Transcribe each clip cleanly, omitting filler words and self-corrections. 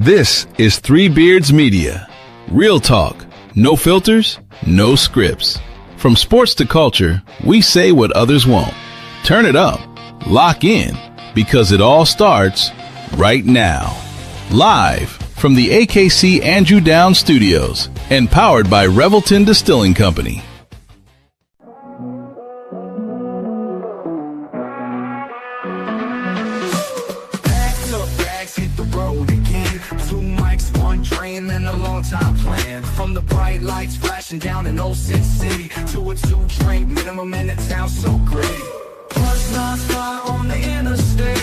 This is Three Beards Media. Real talk, no filters, no scripts. From sports to culture, we say what others won't. Turn it up, lock in, because it all starts right now. Live from the AKC Andrew Downs Studios and powered by Revelton Distilling Company. Time plan from the bright lights flashing down in old Sin City to a 2-drink minimum in the town so great. Plus non-stop on the interstate,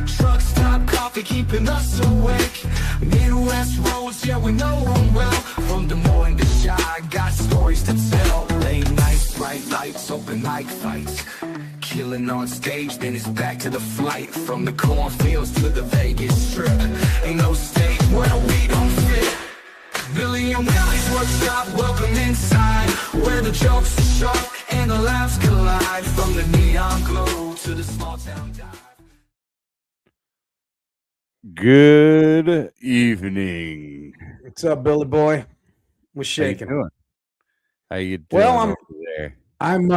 truck stop coffee keeping us awake. Midwest roads, yeah, we know them well. From Des Moines to Chi, got stories to tell. Late nights, bright lights, open mic fights, killing on stage, then it's back to the flight. From the cornfields to the Vegas Strip, ain't no state where we don't fit. Billy and Willie's workshop, welcome inside, where the jokes are sharp and the laughs collide. From the neon glow to the small town dive. Good evening. What's up, Billy boy? What's shaking? How you doing? Well, over there? I'm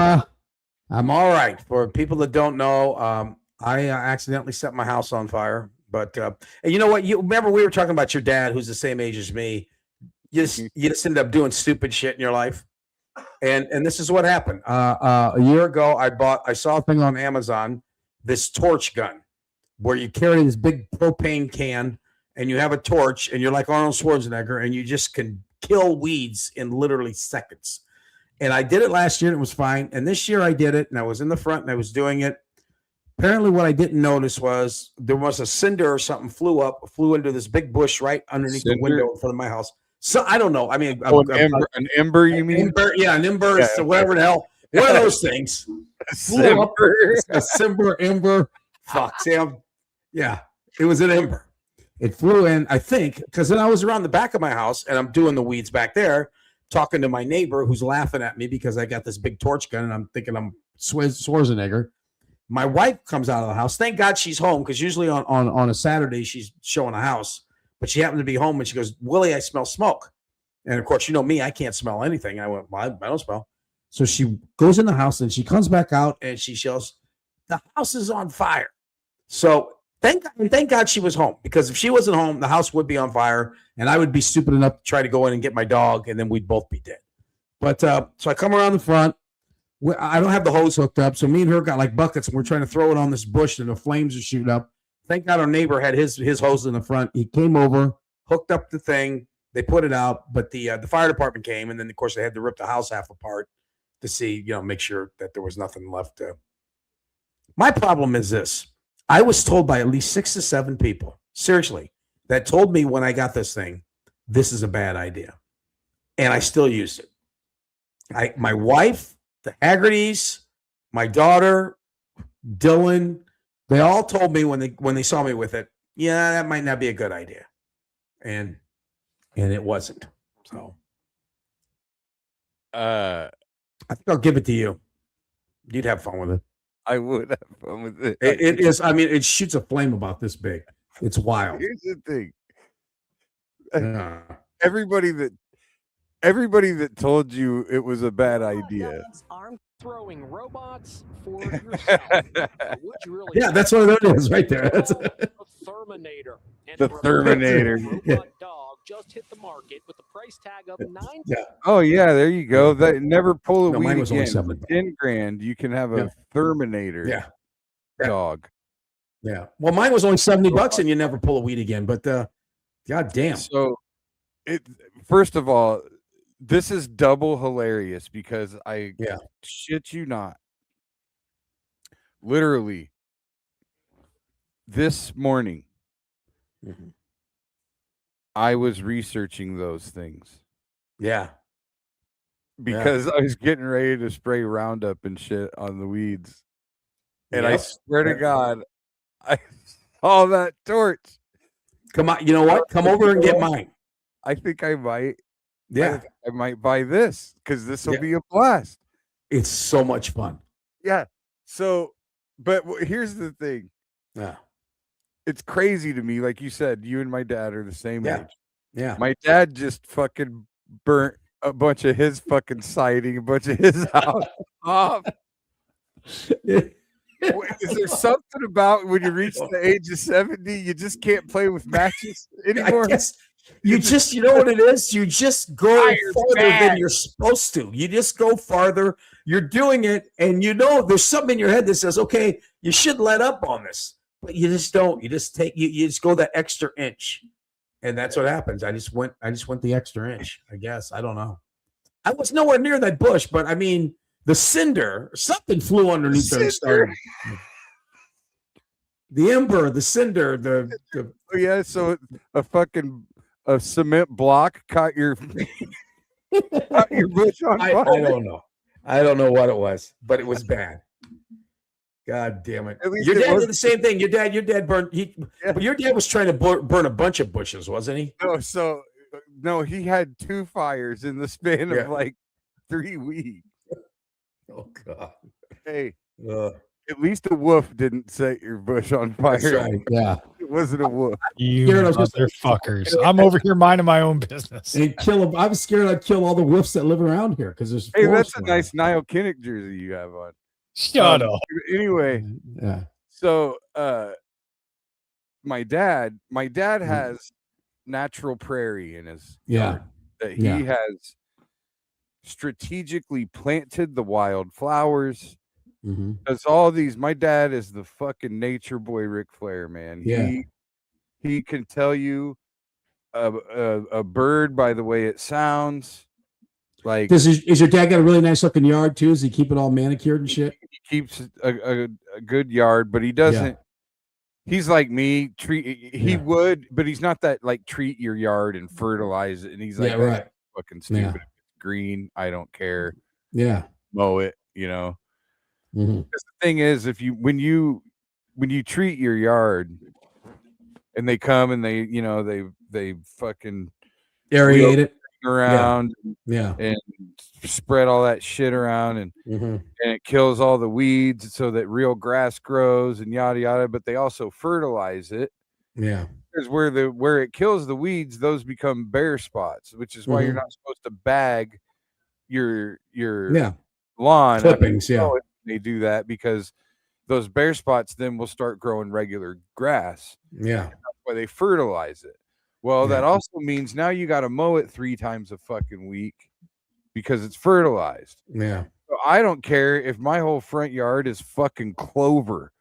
all right. For people that don't know, I accidentally set my house on fire. But and you know what? You remember we were talking about your dad, who's the same age as me. You just end up doing stupid shit in your life, and this is what happened. A year ago, I saw a thing on Amazon, this torch gun, where you carry this big propane can and you have a torch and you're like Arnold Schwarzenegger and you just can kill weeds in literally seconds. And I did it last year and it was fine. And this year I did it and I was in the front and I was doing it. Apparently what I didn't notice was there was a cinder or something flew into this big bush right underneath the window in front of my house. So I don't know. I mean, an ember, you mean? Ember, yeah, an ember, yeah. So whatever the hell. One of those things. A simber, ember. Fuck, Sam. Yeah, it was an ember. It flew in, I think, because then I was around the back of my house and I'm doing the weeds back there, talking to my neighbor who's laughing at me because I got this big torch gun and I'm thinking I'm Schwarzenegger. My wife comes out of the house. Thank God she's home because usually on a Saturday she's showing a house. But she happened to be home and she goes, Willie, I smell smoke. And of course, you know me, I can't smell anything. I went, well, I don't smell. So she goes in the house and she comes back out and she yells, the house is on fire. So thank God she was home, because if she wasn't home, the house would be on fire and I would be stupid enough to try to go in and get my dog and then we'd both be dead. But so I come around the front. I don't have the hose hooked up. So me and her got like buckets and we're trying to throw it on this bush and the flames are shooting up. Thank God our neighbor had his hose in the front. He came over, hooked up the thing. They put it out, but the fire department came, and then of course they had to rip the house half apart to see, make sure that there was nothing left. My problem is this: I was told by at least 6 to 7 people, seriously, that told me when I got this thing, this is a bad idea, and I still used it. My wife, the Haggertys, my daughter, Dylan. They all told me when they saw me with it, yeah, that might not be a good idea, and it wasn't. So, I think I'll give it to you. You'd have fun with it. I would have fun with it. It is. I mean, it shoots a flame about this big. It's wild. Here's the thing. Yeah. Everybody that told you it was a bad idea. Throwing robots for yourself. Would you really? Yeah, that's what it is right there. That's the Terminator. And the Terminator. Robot dog just hit the market with the price tag of $9. Yeah. Oh yeah, there you go. That never pull a weed mine was only again. $7. For $10,000, you can have a Terminator. Yeah. Dog. Yeah. Well, mine was only $70, and you never pull a weed again. But God damn. So, first of all, this is double hilarious because I shit you not. Literally, this morning, I was researching those things. Yeah. Because I was getting ready to spray Roundup and shit on the weeds. And I swear to God, I saw that torch. Come on. You know what? Come over and get mine. I think I might. Yeah. I might buy this because this will be a blast. It's so much fun. Yeah. So, but here's the thing. Yeah. it's crazy to me. Like you said, you and my dad are the same Yeah. age. Yeah. My dad just fucking burnt a bunch of his fucking siding, a bunch of his house off. Is there something about when you reach the age of 70, you just can't play with matches anymore? I guess you just, you know what it is? You just go farther than you're supposed to. You just go farther. You're doing it, and you know there's something in your head that says, okay, you should let up on this. But you just don't. You just you just go that extra inch. And that's what happens. I just went the extra inch, I guess. I don't know. I was nowhere near that bush, but I mean, the cinder, something flew underneath there and started. The ember, the cinder, the Oh, yeah, so a cement block caught your bush on I fire. don't know. I don't know what it was, but it was bad. God damn it. At least Your it dad was- did the same thing. Your dad burned but your dad was trying to burn a bunch of bushes, wasn't he? No, he had 2 fires in the span Yeah. of like 3 weeks. Oh God. Hey, at least a wolf didn't set your bush on fire. That's right. Yeah. It wasn't a wolf. You Scared I was gonna say- motherfuckers. I'm over here minding my own business. And kill them. I was scared I'd kill all the wolves that live around here because there's Hey, forest that's a around. nice Niall Kinnick jersey you have on. Shut up. Anyway, Yeah. so my dad has natural prairie in his yard that he Yeah. has strategically planted the wildflowers. Mm-hmm. Because all these, my dad is the fucking nature boy, Ric Flair, man. Yeah. He can tell you a bird by the way it sounds. Like, Is your dad got a really nice looking yard too? Does he keep it all manicured and shit? he keeps a good yard, but he doesn't. He's like me. He would, but he's not that like treat your yard and fertilize it. And he's like, Yeah, right. "That's fucking stupid. Yeah. If it's green, I don't care. Yeah. Mow it, you know." Mm-hmm. Because the thing is, when you treat your yard, and they come and they fucking Aerate it. around Yeah. and spread all that shit around and it kills all the weeds so that real grass grows and yada yada, but they also fertilize it. Yeah. Because where it kills the weeds, those become bare spots, which is why you're not supposed to bag your lawn Clippings, They do that because those bare spots then will start growing regular grass. Yeah. That's why they fertilize it. Well, that also means now you got to mow it 3 times a fucking week because it's fertilized. Yeah. So I don't care if my whole front yard is fucking clover.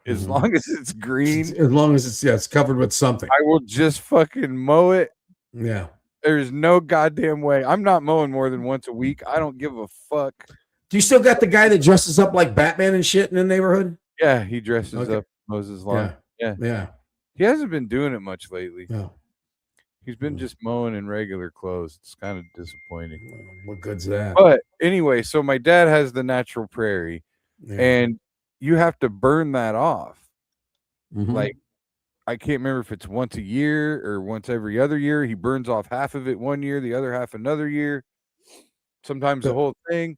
As long as it's green. As long as it's covered with something. I will just fucking mow it. Yeah. There's no goddamn way. I'm not mowing more than once a week. I don't give a fuck. Do you still got the guy that dresses up like Batman and shit in the neighborhood? Yeah, he dresses up, mows his lawn. Yeah. Yeah. He hasn't been doing it much lately. No. He's been just mowing in regular clothes. It's kind of disappointing. What good's that? But anyway, so my dad has the natural prairie, and you have to burn that off. Like, I can't remember if it's once a year or once every other year. He burns off half of it one year, the other half another year. Sometimes the whole thing.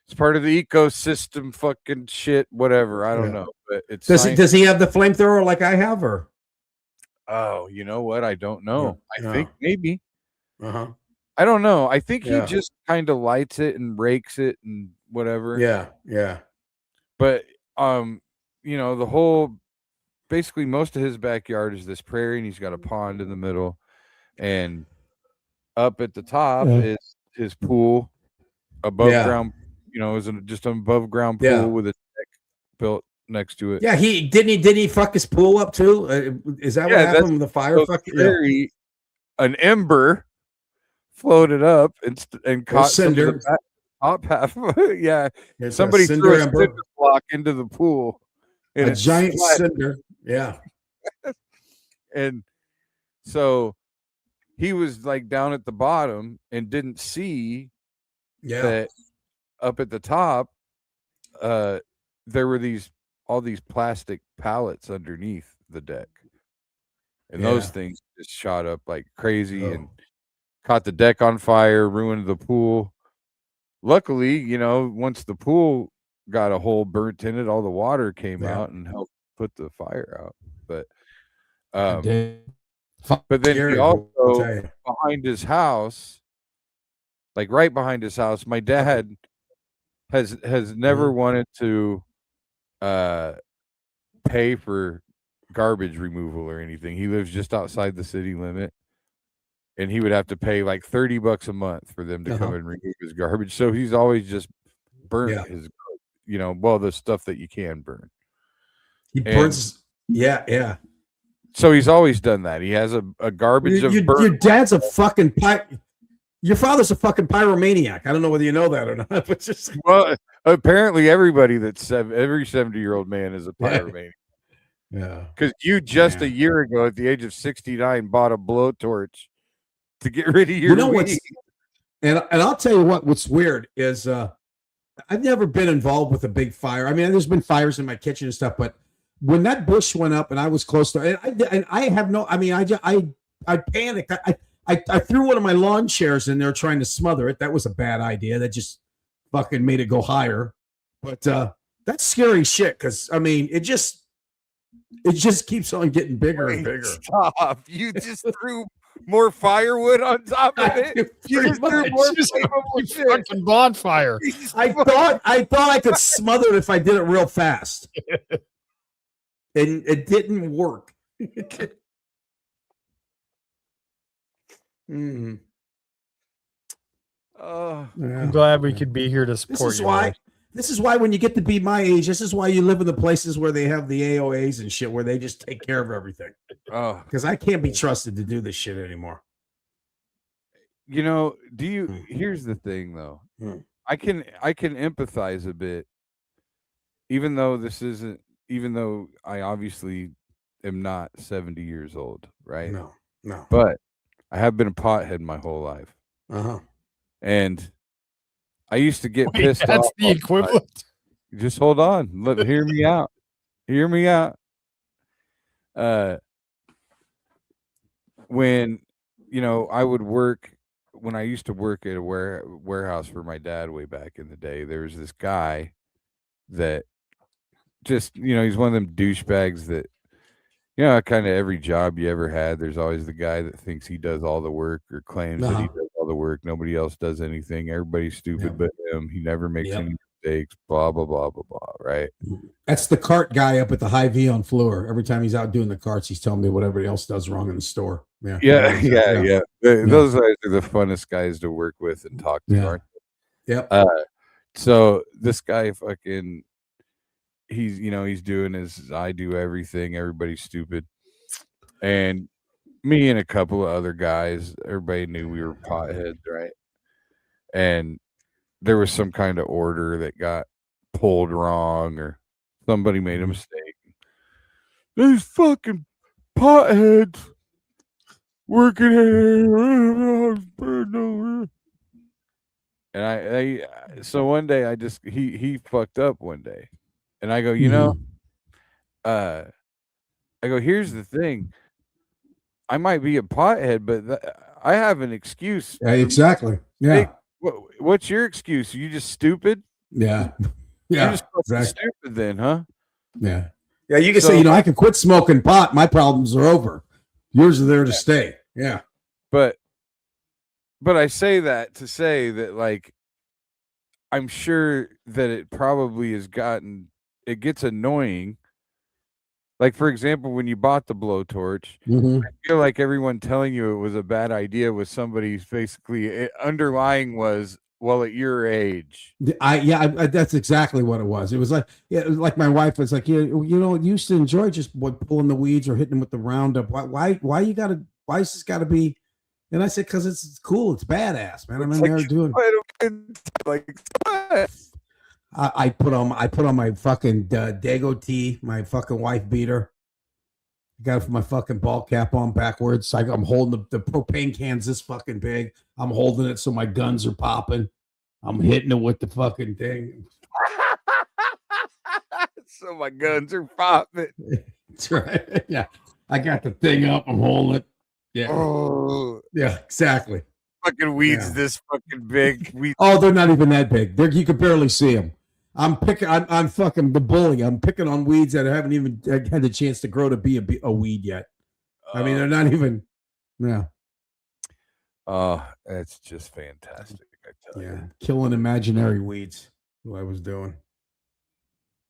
It's part of the ecosystem, fucking shit, whatever. I don't know, but it's does he have the flamethrower like I have, or? Oh, you know what? I don't know. I think maybe. Uh-huh. I don't know. I think he just kind of lights it and rakes it and whatever. Yeah, yeah. But basically most of his backyard is this prairie, and he's got a pond in the middle, and up at the top is his pool, above ground. Is just an above ground pool with a deck built next to it. Yeah, didn't he fuck his pool up too? Is that what happened with the fire? An ember floated up and caught cinder. The top half. Yeah, It's somebody threw a ember. cinder block into the pool. And a giant cinder. Yeah. And so he was like down at the bottom and didn't see that up at the top there were all these plastic pallets underneath the deck, and those things just shot up like crazy and caught the deck on fire, ruined the pool. Luckily, once the pool got a hole burnt in it, all the water came out and helped put the fire out. But But then he also, behind his house, like right behind his house, my dad has never wanted to pay for garbage removal or anything. He lives just outside the city limit, and he would have to pay like $30 a month for them to come and remove his garbage. So he's always just burnt his, the stuff that you can burn. He burns. Yeah. So he's always done that. He has a garbage of burnt. Your dad's a fucking your father's a fucking pyromaniac. I don't know whether you know that or not, but just well, apparently every 70-year-old man is a pyromaniac. Yeah. Because you a year ago at the age of 69 bought a blowtorch to get rid of your weed. And I'll tell you what's weird is I've never been involved with a big fire. I mean, there's been fires in my kitchen and stuff, but when that bush went up and I was close to it, and I have no, I mean, I panicked. I threw one of my lawn chairs in there trying to smother it. That was a bad idea. That just fucking made it go higher. But that's scary shit because, I mean, it just keeps on getting bigger and bigger. Stop. You just threw more firewood on top of it. You just threw more fucking bonfire. I thought I could smother it if I did it real fast. And it didn't work. I'm glad we could be here to support you. This is why when you get to be my age, this is why you live in the places where they have the AOAs and shit, where they just take care of everything. Oh, because I can't be trusted to do this shit anymore. Here's the thing though. I can empathize a bit, even though I obviously am not 70 years old, right? No. But I have been a pothead my whole life. And I used to get pissed off. That's the equivalent. Just hold on. Hear me out. Hear me out. When I would work, when I used to work at a warehouse for my dad way back in the day, there was this guy that just, he's one of them douchebags that, kind of every job you ever had, there's always the guy that thinks he does all the work or claims that he does all the work. Nobody else does anything. Everybody's stupid but him. He never makes any mistakes, blah, blah, blah, blah, blah, right? That's the cart guy up at the Hy-Vee on Fleur. Every time he's out doing the carts, he's telling me what everybody else does wrong in the store. Yeah. Those guys are the funnest guys to work with and talk to, aren't they? Yep. So this guy fucking... he's doing his I do everything, everybody's stupid. And me and a couple of other guys, everybody knew we were potheads, right? And there was some kind of order that got pulled wrong or somebody made a mistake. These fucking potheads working here. And I so one day he fucked up one day. And I go, I go, here's the thing. I might be a pothead, but I have an excuse. Yeah, exactly. Yeah. Hey, what's your excuse? Are you just stupid? Yeah. You're just stupid then, huh? Yeah. Yeah, you can say, I can quit smoking pot. My problems are over. Yours are there to stay. Yeah. But I say that to say that, like, I'm sure that it probably it gets annoying. Like, for example, when you bought the blowtorch, I feel like everyone telling you it was a bad idea was somebody's basically underlying was, well, at your age. That's exactly what it was. It was like my wife was like, used to enjoy just pulling the weeds or hitting them with the Roundup. Why is this got to be? And I said, because it's cool. It's badass, man. I'm in there doing I put on my fucking Dago tee, my fucking wife beater. I got my fucking ball cap on backwards. I'm holding the propane cans this fucking big. I'm holding it so my guns are popping. I'm hitting it with the fucking thing. So my guns are popping. That's right. Yeah. I got the thing up. I'm holding it. Yeah. Oh. Yeah, exactly. Fucking weeds this fucking big. Oh, they're not even that big. You can barely see them. I'm fucking the bully. I'm picking on weeds that haven't even had the chance to grow to be a weed yet. I mean, they're not even. Yeah. Oh, it's just fantastic. I tell you. Killing imaginary weeds. What I was doing.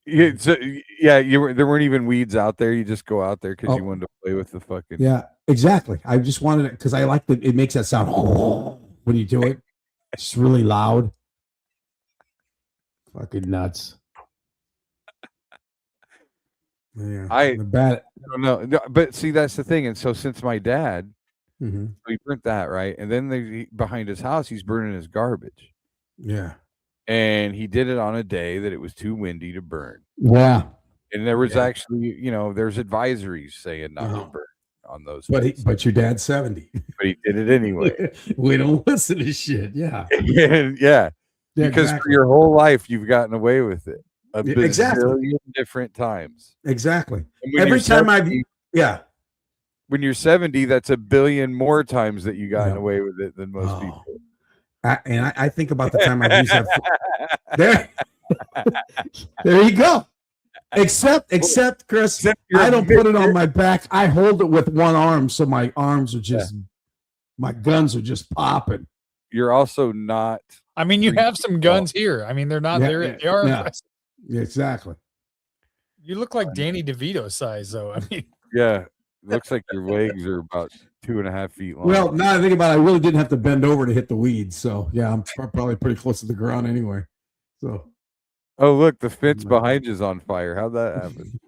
Yeah, so, there weren't even weeds out there. You just go out there because you wanted to play with the fucking. Yeah, exactly. I just wanted it because I like that it makes that sound when you do it. It's really loud. Fucking nuts. Yeah, I don't know, but see, that's the thing. And so, since my dad, he burnt that, right, and then behind his house, he's burning his garbage. Yeah. And he did it on a day that it was too windy to burn. Yeah. And there was actually, there's advisories saying not to burn on those. But your dad's 70. But he did it anyway. We don't listen to shit. Yeah. Yeah. Because for your whole life, you've gotten away with it a bazillion different times. Exactly. Every time when you're 70, that's a billion more times that you gotten away with it than most people. I think about the time I used to have there you go. Except Chris, I don't put it on my back. I hold it with one arm, so my arms are just my guns are just popping. You're also not. I mean, you have some guns here. I mean, they're not there. They are impressive. Yeah, exactly. You look like Danny DeVito size, though. I mean, yeah, looks like your legs are about 2.5 feet long. Well, now I think about it, I really didn't have to bend over to hit the weeds. So yeah, I'm probably pretty close to the ground anyway. So, oh look, the fence behind you is on fire. How'd that happen?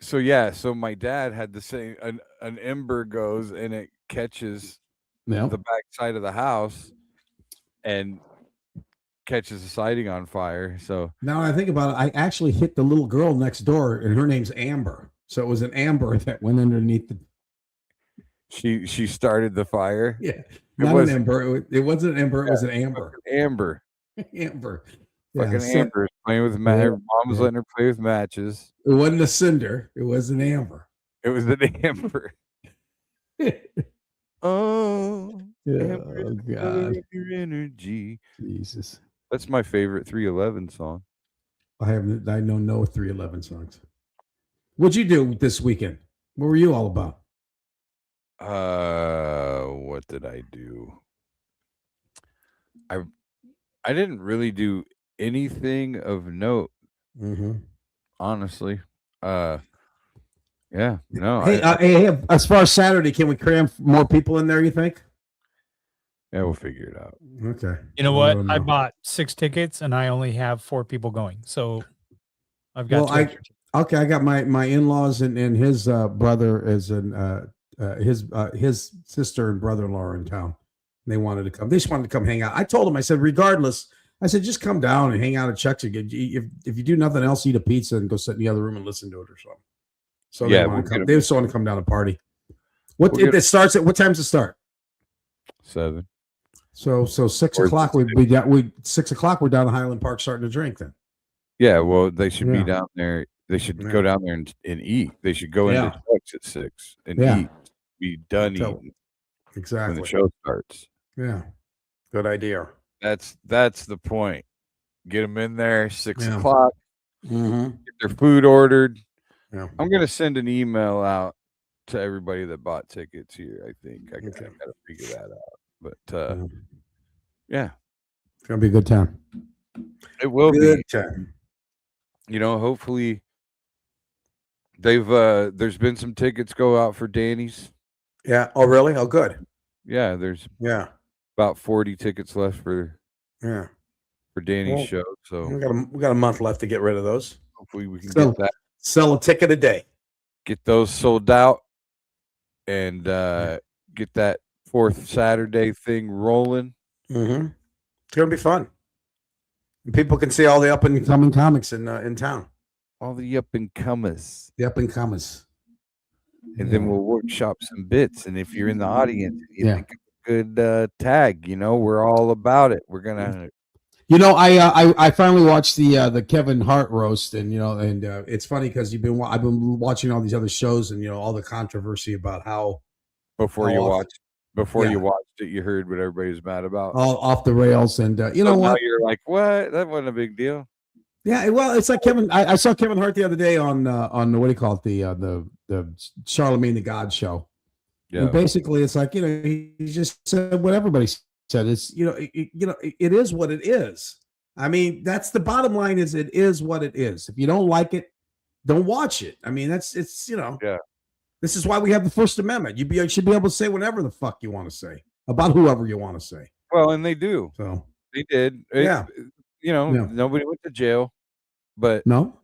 So my dad had the same. An ember goes and it catches the back side of the house and catches the siding on fire. So now I think about it, I actually hit the little girl next door, and her name's Amber. So it was an amber that went underneath the. She started the fire. Yeah, an ember. It wasn't an ember. It was an amber. Amber. Amber. Fucking Amber playing with matches. Her mom was letting her play with matches. It wasn't a cinder. It was an amber. It was an amber. Oh God! Your energy, Jesus. That's my favorite 311 song. I know no 311 songs. What'd you do this weekend? What were you all about? What did I do? I didn't really do anything of note. Honestly. Yeah, no. Hey, as far as Saturday, can we cram more people in there, you think? Yeah, we'll figure it out. Okay. You know what? I bought 6 tickets and I only have 4 people going. So I've got okay, I got my in-laws and his brother is his sister and brother-in-law are in town. They wanted to come. They just wanted to come hang out. I told them, I said, regardless, I said, just come down and hang out at Chuck's. If you do nothing else, eat a pizza and go sit in the other room and listen to it or something. So they just want to come down and party. It starts at what time does it start? 7. So 6 o'clock we'd be down. 6 o'clock we're down at Highland Park starting to drink then. Yeah, well, they should be down there. They should go down there and eat. They should go into Chuck's at 6 and eat. Be done eating. Exactly. When the show starts. Yeah. Good idea. That's the point. Get them in there 6 o'clock. Get their food ordered. Yeah. I'm gonna send an email out to everybody that bought tickets here. I think I gotta figure that out. But yeah, it's gonna be a good time. It will be. Good time. Hopefully there's been some tickets go out for Danny's. Yeah. Oh, really? Oh, good. Yeah. There's about 40 tickets left for Danny's show. So we got a month left to get rid of those. Hopefully we can get that. Sell a ticket a day. Get those sold out and get that 4th Saturday thing rolling. It's gonna be fun. And people can see all the up and coming comics in town. All the up and comers. The up and comers. And then we'll workshop some bits. And if you're in the audience, you think of a good tag, we're all about it. We're gonna. I finally watched the Kevin Hart roast, and it's funny because I've been watching all these other shows, and all the controversy about how you watched it, you heard what everybody's mad about, all off the rails, and now you're like, what? That wasn't a big deal. Yeah, well, it's like Kevin. I saw Kevin Hart the other day on what do you call it, the Charlemagne the God show. Yeah. And basically, it's like, he just said what everybody said. It's it is what it is. I mean, that's the bottom line. Is it is what it is. If you don't like it, don't watch it. I mean, it's Yeah. This is why we have the First Amendment. You should be able to say whatever the fuck you want to say about whoever you want to say. Well, and they do. So They did. Yeah. Nobody went to jail, but no.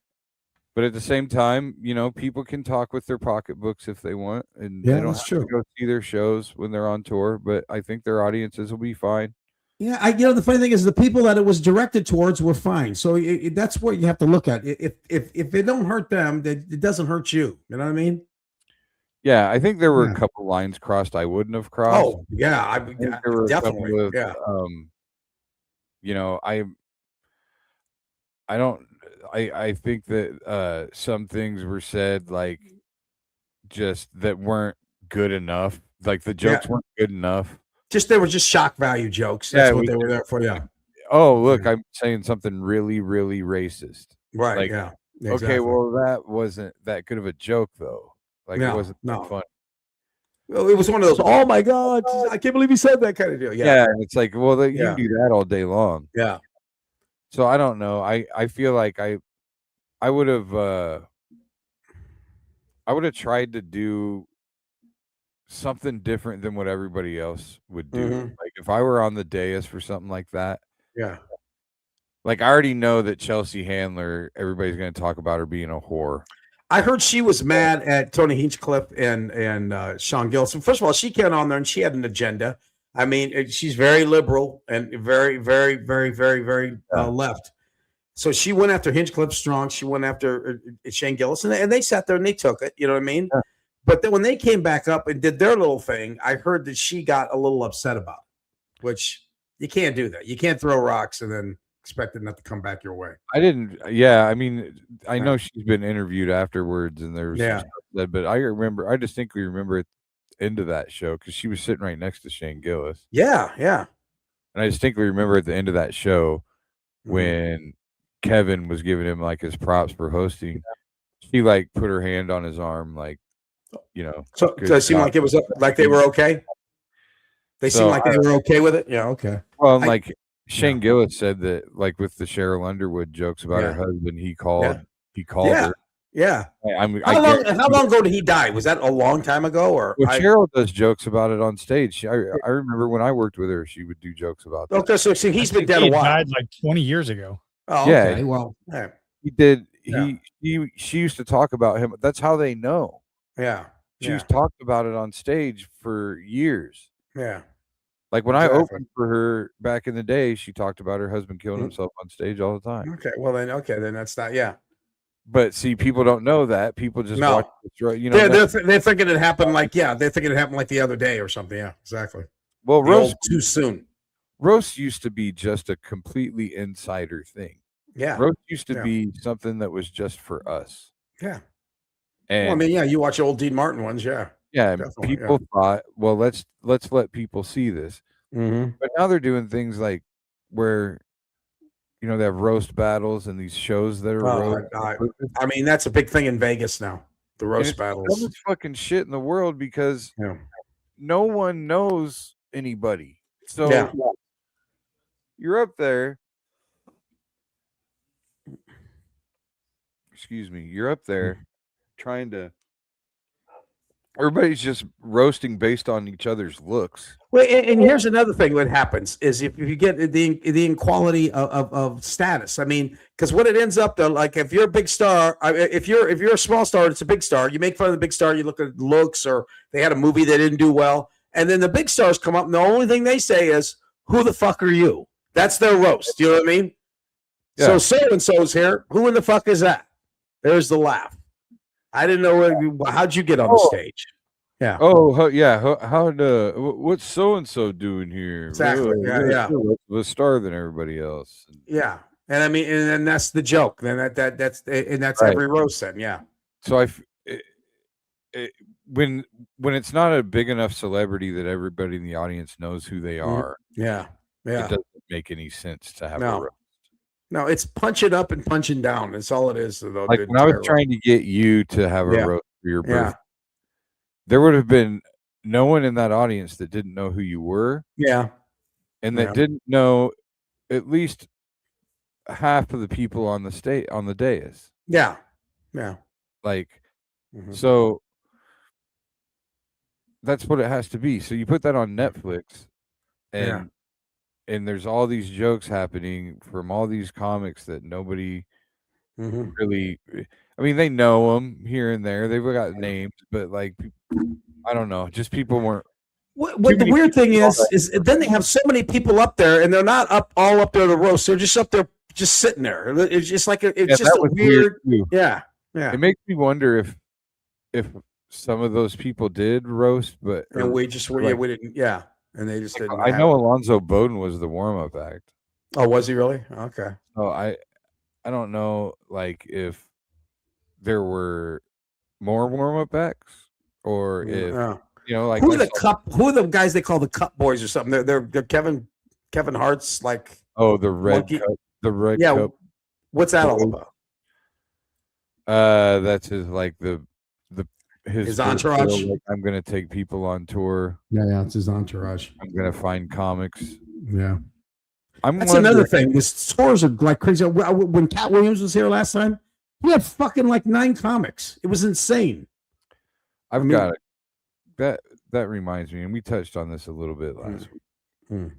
But at the same time, people can talk with their pocketbooks if they want, and Yeah, they don't that's have true. to go see their shows when they're on tour. But I think their audiences will be fine. Yeah, the funny thing is the people that it was directed towards were fine. So that's what you have to look at. If it don't hurt them, it doesn't hurt you. You know what I mean? Yeah, I think there were Yeah. a couple lines crossed I wouldn't have crossed. Oh yeah, I think there were a definitely. couple of, Yeah. I don't. I think that some things were said like just that weren't good enough. Like the jokes weren't good enough. They were just shock value jokes. That's what they were there for. Yeah. Oh, look, I'm saying something really, really racist. Right. Like, yeah. Okay, well, that wasn't that good of a joke, though. Like, it wasn't that funny. Well, it was one of those, oh my God, I can't believe he said that kind of deal. Yeah. Yeah, and it's like, well, you can do that all day long. Yeah. So I don't know. I feel like I would have tried to do something different than what everybody else would do. Mhm. Like if I were on the dais for something like that. Yeah. Like I already know that Chelsea Handler, everybody's going to talk about her being a whore. I heard she was mad at Tony Hinchcliffe and Sean Gillis. First of all, she came on there and she had an agenda. I mean, she's very liberal and very, very, very, very, very left. So she went after Hinchcliffe strong. She went after Shane Gillis, and they sat there and they took it. You know what I mean? Yeah. But then when they came back up and did their little thing, I heard that she got a little upset about it, which you can't do that. You can't throw rocks and then expect it not to come back your way. I didn't. Yeah, I mean, I know she's been interviewed afterwards, and there's some stuff said, but I distinctly remember at the end of that show because she was sitting right next to Shane Gillis. Yeah, yeah. And I distinctly remember at the end of that show when Kevin was giving him like his props for hosting, she like put her hand on his arm, like, So it seemed like it was like they were okay. They seemed like they were okay with it. Yeah, okay. Well, like Shane Gillis said that, like with the Cheryl Underwood jokes about her husband, he called her. Yeah. How long ago did he die? Was that a long time ago? Or Cheryl does jokes about it on stage. I remember when I worked with her, she would do jokes about that. Okay, so he's been dead a while. He died like 20 years ago. Oh, okay. Well, he did. She used to talk about him. That's how they know. Yeah. She's talked about it on stage for years. Yeah. Like when I opened for her back in the day, she talked about her husband killing himself on stage all the time. Okay. Well, then that's not. Yeah. But see, people don't know that. People just watch. They're thinking it happened like they're thinking it happened like the other day or something. Yeah. Exactly. Well, roast too soon. Roast used to be just a completely insider thing. Yeah. Roast used to be something that was just for us. Yeah. And I mean, you watch old Dean Martin ones, yeah. Yeah, people thought, well, let's let people see this. Mm-hmm. But now they're doing things like where, they have roast battles and these shows that are I mean, that's a big thing in Vegas now. The roast battles. It's the dumbest fucking shit in the world because no one knows anybody. So you're up there. Excuse me. You're up there trying to. Everybody's just roasting based on each other's looks. Well, and here's another thing that happens is if you get the inequality of status. I mean, because what it ends up though, like if you're a big star, if you're a small star, it's a big star. You make fun of the big star. You look at looks, or they had a movie that didn't do well, and then the big stars come up, and the only thing they say is, "Who the fuck are you?" That's their roast. You know what I mean? Yeah. So and so's here. Who in the fuck is that? There's the laugh. I didn't know how'd you get on the stage. Yeah. Oh, yeah. How'd what's so and so doing here? Exactly. Yeah. The star than everybody else. Yeah, and I mean, and that's the joke. Then that's right. Every roast. Then yeah. So when it's not a big enough celebrity that everybody in the audience knows who they are. Yeah. It doesn't make any sense to have a roast. No, it's punching up and punching down. That's all it is. Though, like when I was trying to get you to have a roast for your birthday, there would have been no one in that audience that didn't know who you were. Yeah. And that didn't know at least half of the people on the dais. Yeah. Yeah. Like, so that's what it has to be. So you put that on Netflix, and there's all these jokes happening from all these comics that nobody really. I mean, they know them here and there. They've got names, but like, I don't know. Just people weren't. What the weird thing is then they have so many people up there, and they're not all up there to roast. They're just up there, just sitting there. It's just like it's just a weird. Yeah. It makes me wonder if some of those people did roast, but and we just we didn't. Yeah, and they just didn't. I know Alonzo Bowden was the warm up act. Oh, was he really? Okay. Oh, I don't know, like if there were more warm up acts or if. You know, like who are the guys they call the Cup Boys or something? They're Kevin Hart's like the red cup. What's that all about? That's his like his entourage. Like, I'm gonna take people on tour. Yeah, it's his entourage. I'm gonna find comics. Yeah, that's another thing. These tours are like crazy. When Cat Williams was here last time, he had fucking like 9 comics. It was insane. I've got it. That reminds me, and we touched on this a little bit last week.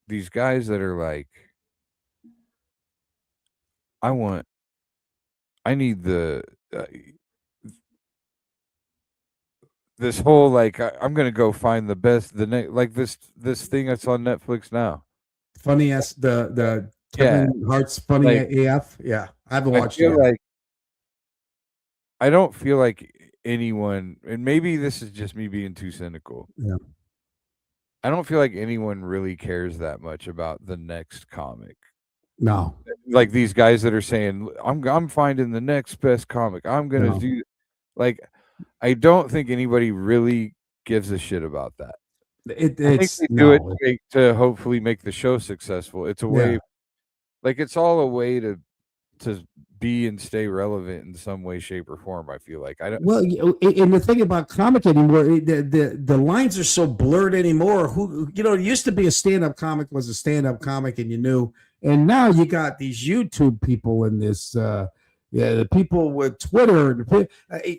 These guys that are like, I need the this whole like I'm gonna go find the best like this thing that's on Netflix now. Funny as the Kevin Hart's funny like, AF. Yeah, I haven't watched it. Like, I don't feel like anyone, and maybe this is just me being too cynical. Yeah. I don't feel like anyone really cares that much about the next comic. No. Like these guys that are saying, I'm finding the next best comic. I'm gonna do like I don't think anybody really gives a shit about that. I think they do it to hopefully make the show successful. It's a way like it's all a way to be and stay relevant in some way, shape, or form. I feel like I don't. Well, and the thing about comic anymore, the lines are so blurred anymore. It used to be a stand-up comic was a stand-up comic, and you knew. And now you got these YouTube people and this, the people with Twitter.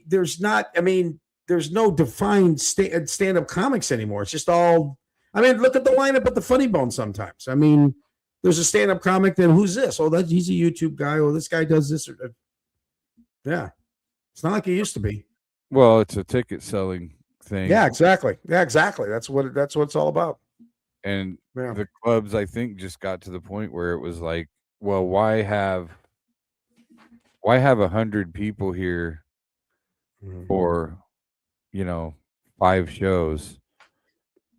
There's no defined stand-up comics anymore. It's just all. I mean, look at the lineup at the Funny Bone. Sometimes, I mean. There's a stand-up comic, then who's this? Oh, he's a YouTube guy. Oh, this guy does this. Yeah. It's not like it used to be. Well, it's a ticket selling thing. Yeah, exactly. That's what it's all about. And the clubs, I think, just got to the point where it was like, well, why have 100 people here for, 5 shows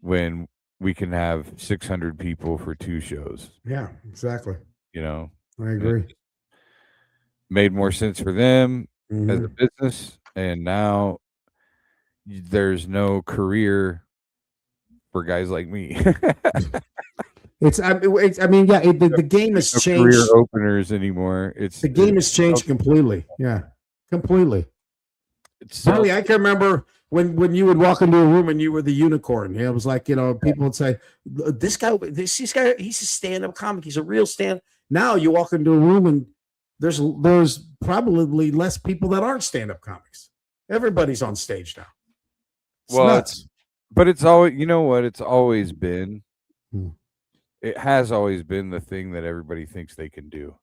when we can have 600 people for 2 shows. Yeah, exactly. I agree. Made more sense for them as a business, and now there's no career for guys like me. The game has changed. Career openers anymore. The game has changed completely. Yeah, completely. Really, I can remember when you would walk into a room and you were the unicorn. It was like, people would say, this guy, he's a stand-up comic. He's a real stand. Now you walk into a room and there's probably less people that aren't stand-up comics. Everybody's on stage now. It's nuts. But it's always, it's always been. It has always been the thing that everybody thinks they can do.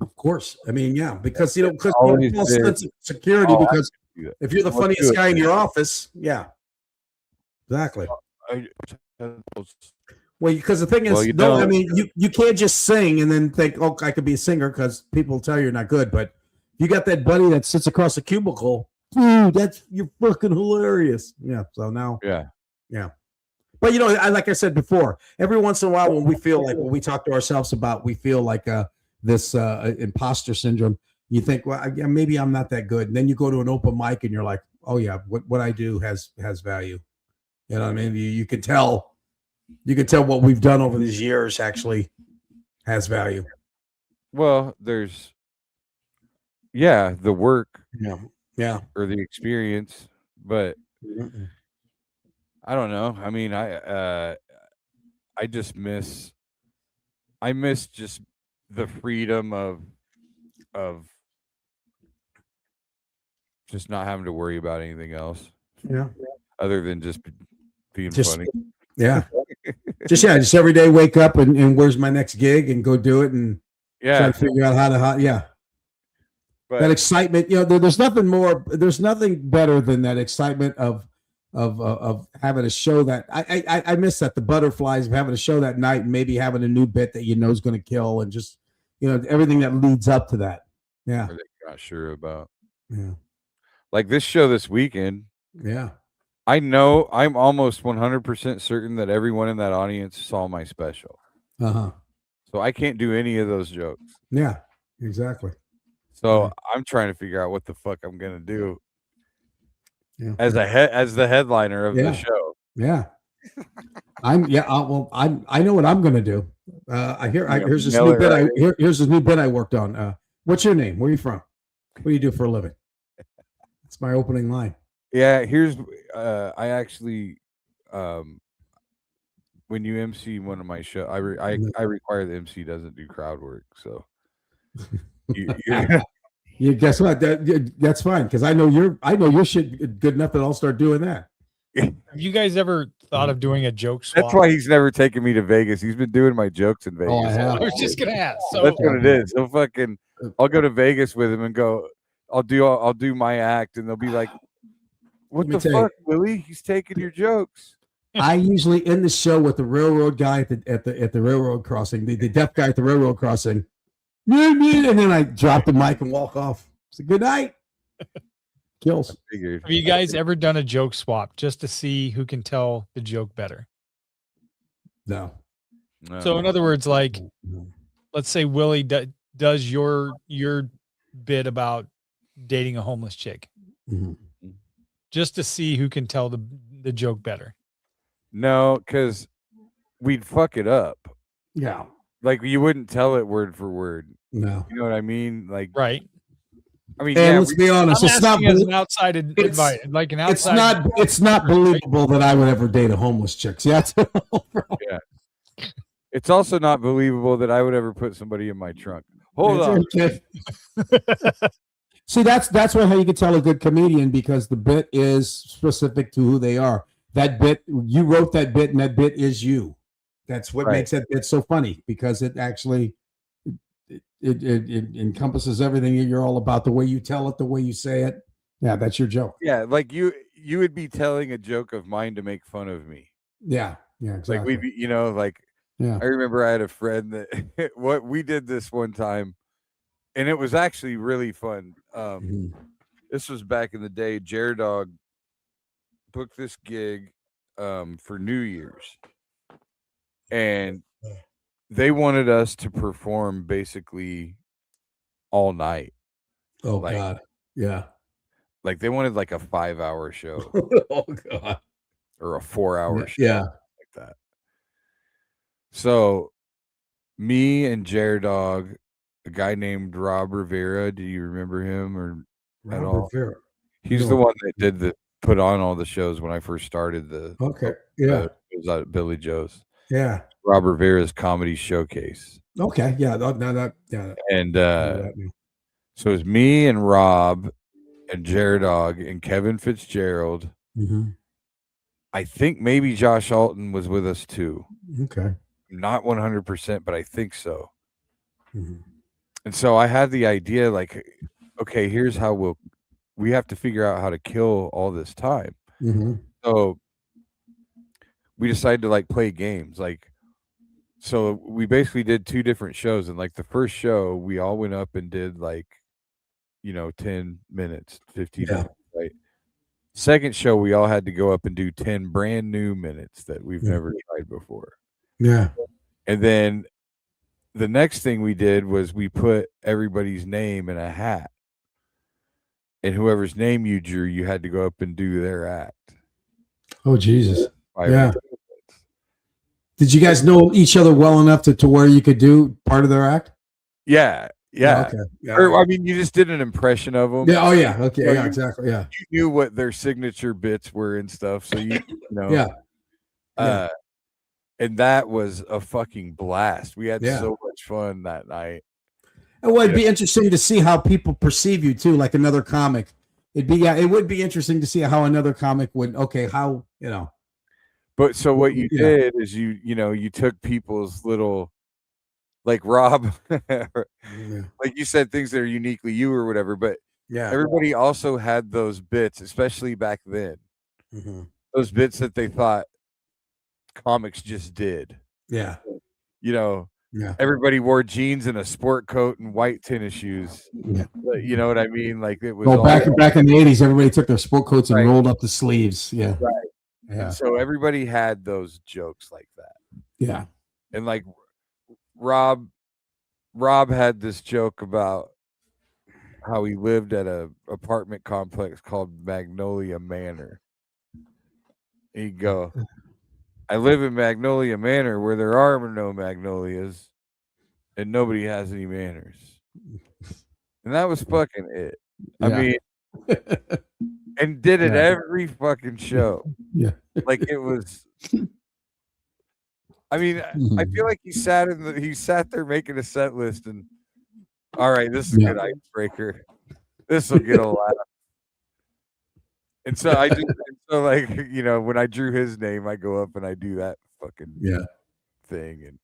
Of course. I mean, yeah, because because false sense of security, because if you're the funniest guy in your office, yeah. Exactly. Well, because the thing is, you can't just sing and then think, oh, I could be a singer, because people tell you you're not good. But you got that buddy that sits across a cubicle, dude, you're fucking hilarious. Yeah. So now, yeah. But like I said before, every once in a while when we feel like when we talk to ourselves about, we feel like this imposter syndrome. You think, well, maybe I'm not that good. And then you go to an open mic and you're like, oh yeah, what I do has value. You know what I mean? You can tell what we've done over these years actually has value. Well, there's the work Yeah. or the experience, but Mm-mm. I don't know. I mean, I just I miss just the freedom of just not having to worry about anything else Yeah. other than just being Just funny. yeah. just every day wake up and where's my next gig and go do it and try to figure out how But that excitement. There's nothing better than that excitement of having a show that I miss that, the butterflies of having a show that night and maybe having a new bit that is going to kill and just everything that leads up to that. Yeah. Or they're not sure about. Yeah. Like this show this weekend. Yeah. I know I'm almost 100% certain that everyone in that audience saw my special. Uh-huh. So I can't do any of those jokes. Yeah, exactly. So I'm trying to figure out what the fuck I'm gonna do as the headliner of the show. Yeah. I know what I'm gonna do. Here's this new bit. Here's this new bit I worked on. What's your name? Where are you from? What do you do for a living? It's my opening line. Yeah, here's I actually when you MC one of my shows, I require the MC doesn't do crowd work. So you guess what? That's fine because I know your shit good enough that I'll start doing that. Have you guys ever thought of doing a joke swap? That's why he's never taken me to Vegas. He's been doing my jokes in Vegas. Oh, I have. I was just gonna ask. So that's what it is. So I'll go to Vegas with him and go. I'll do my act, and they'll be like, "What the fuck, Willie? He's taking your jokes." I usually end the show with the railroad guy at the railroad crossing, the deaf guy at the railroad crossing, and then I drop the mic and walk off. It's a good night. Kills. Have you guys ever done a joke swap just to see who can tell the joke better? No. So in other words, like, let's say Willie does your bit about dating a homeless chick, just to see who can tell the joke better. No, because we'd fuck it up. Yeah. Like you wouldn't tell it word for word. No. You know what I mean? Like right. I mean, let's be honest. It's not as an outside invite, like an outside. It's not believable that I would ever date a homeless chick. Yeah. Yeah. It's also not believable that I would ever put somebody in my trunk. Hold on. Okay. See, that's how you can tell a good comedian because the bit is specific to who they are. That bit, you wrote that bit, and that bit is you. That's what makes that bit so funny because it actually it encompasses everything you're all about. The way you tell it, the way you say it. Yeah, that's your joke. Yeah, like you would be telling a joke of mine to make fun of me. Yeah, exactly. Like I remember I had a friend that we did this one time, and it was actually really fun. This was back in the day. Jared Dog booked this gig for New Year's, and they wanted us to perform basically all night. Oh, God. Yeah. Like they wanted like a 5-hour show. Oh, God. Or a 4-hour show. Yeah. Like that. So me and Jared Dog, a guy named Rob Rivera, do you remember him or at all? Rivera. He's the one that put on all the shows when I first started it was at Billy Joe's. Yeah. Rob Rivera's Comedy Showcase. Okay. Yeah. And so it's me and Rob and Jared Dog and Kevin Fitzgerald. Mm-hmm. I think maybe Josh Alton was with us too. Okay. Not 100%, but I think so. Mm-hmm. And so I had the idea like, okay, here's how we have to figure out how to kill all this time. Mm-hmm. So we decided to like play games. Like, so we basically did 2 different shows. And like the first show, we all went up and did like, 10 minutes, 15 minutes, right? Second show, we all had to go up and do 10 brand new minutes that we've never tried before. Yeah. And then the next thing we did was we put everybody's name in a hat. And whoever's name you drew, you had to go up and do their act. Oh, Jesus. Yeah. Did you guys know each other well enough to where you could do part of their act? Yeah. Oh, okay. Yeah. Or, I mean, you just did an impression of them. Yeah. Oh, yeah. Okay. Yeah. Exactly. Yeah. You knew what their signature bits were and stuff, so you know. Yeah. And that was a fucking blast. We had Yeah. so much fun that night. And well, it'd be interesting to see how people perceive you too, like another comic. It would be interesting to see how another comic would. Okay, how you know. But so what you did is you took people's little, like Rob, like you said, things that are uniquely you or whatever. But everybody also had those bits, especially back then. Mm-hmm. Those bits that they thought comics just did. Yeah. Yeah. Everybody wore jeans and a sport coat and white tennis shoes. Yeah. You know what I mean? Like it was back in the 80s, everybody took their sport coats and rolled up the sleeves. Yeah. Right. Yeah. And so everybody had those jokes like that. Yeah. And like Rob had this joke about how he lived at a apartment complex called Magnolia Manor. He'd go, I live in Magnolia Manor where there are no magnolias and nobody has any manners. And that was fucking it. Yeah. I mean, and did it every fucking show. Yeah. Like it was. I mean, I feel like he sat there making a set list and all right, this is a good icebreaker. This will get a laugh. And so when I drew his name, I go up and I do that fucking thing.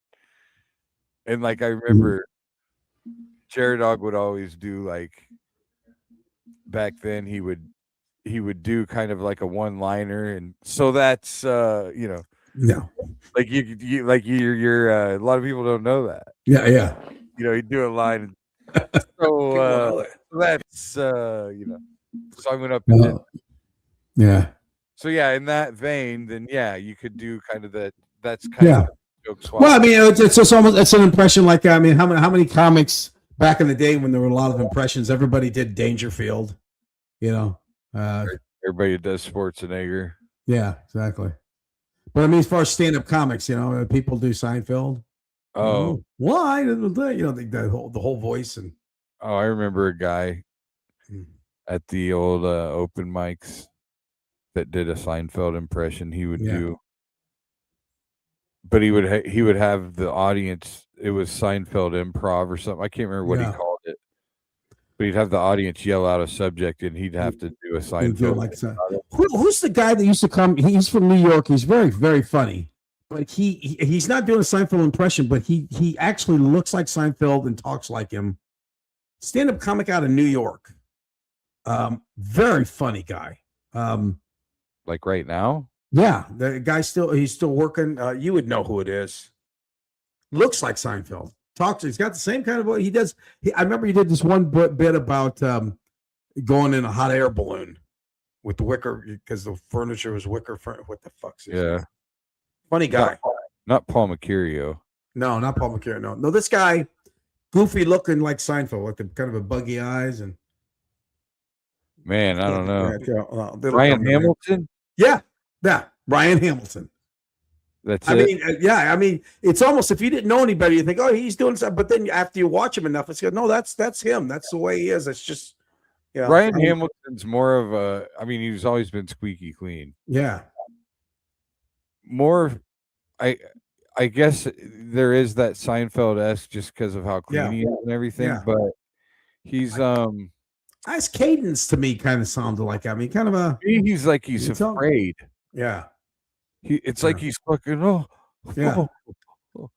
And like I remember Jared Dog would always do like back then he would do kind of like a one-liner, and so that's like you're a lot of people don't know that. Yeah. He'd do a line. So that's so I went up and did. Yeah. So in that vein, then you could do kind of that's kind of joke swap. Well, I mean, it's an impression. Like, I mean, how many comics back in the day when there were a lot of impressions? Everybody did Dangerfield. Everybody does Schwarzenegger. Yeah, exactly. But I mean, as far as stand-up comics, people do Seinfeld. Oh, why? The whole voice and. Oh, I remember a guy at the old open mics that did a Seinfeld impression. He would do, but he would have the audience. It was Seinfeld improv or something. I can't remember what he called it, but he'd have the audience yell out a subject, and he'd have to do a Seinfeld. Who's the guy that used to come? He's from New York. He's very, very funny, but he's not doing a Seinfeld impression, but he actually looks like Seinfeld and talks like him. Stand-up comic out of New York. Very funny guy. Like right now? Yeah, the guy he's still working. You would know who it is. Looks like Seinfeld. He's got the same kind of voice. I remember he did this one bit about going in a hot air balloon with the wicker because the furniture was wicker. What the fuck's this? Yeah. Funny guy. Not Paul Mercurio. No, not Paul Mercurio. No, this guy, goofy looking like Seinfeld, with the kind of a buggy eyes and. Man, I don't know. Ryan Hamilton? Yeah. Ryan Hamilton. I mean, it's almost if you didn't know anybody, you think, oh, he's doing something. But then after you watch him enough, it's like, no, that's him. That's the way he is. It's just, Ryan Hamilton's more of a. I mean, he's always been squeaky clean. Yeah. More, I guess there is that Seinfeld-esque just because of how clean he is and everything. Yeah. But he's His cadence to me kind of sounded like, I mean, kind of a. He's like he's afraid. Yeah. It's like he's fucking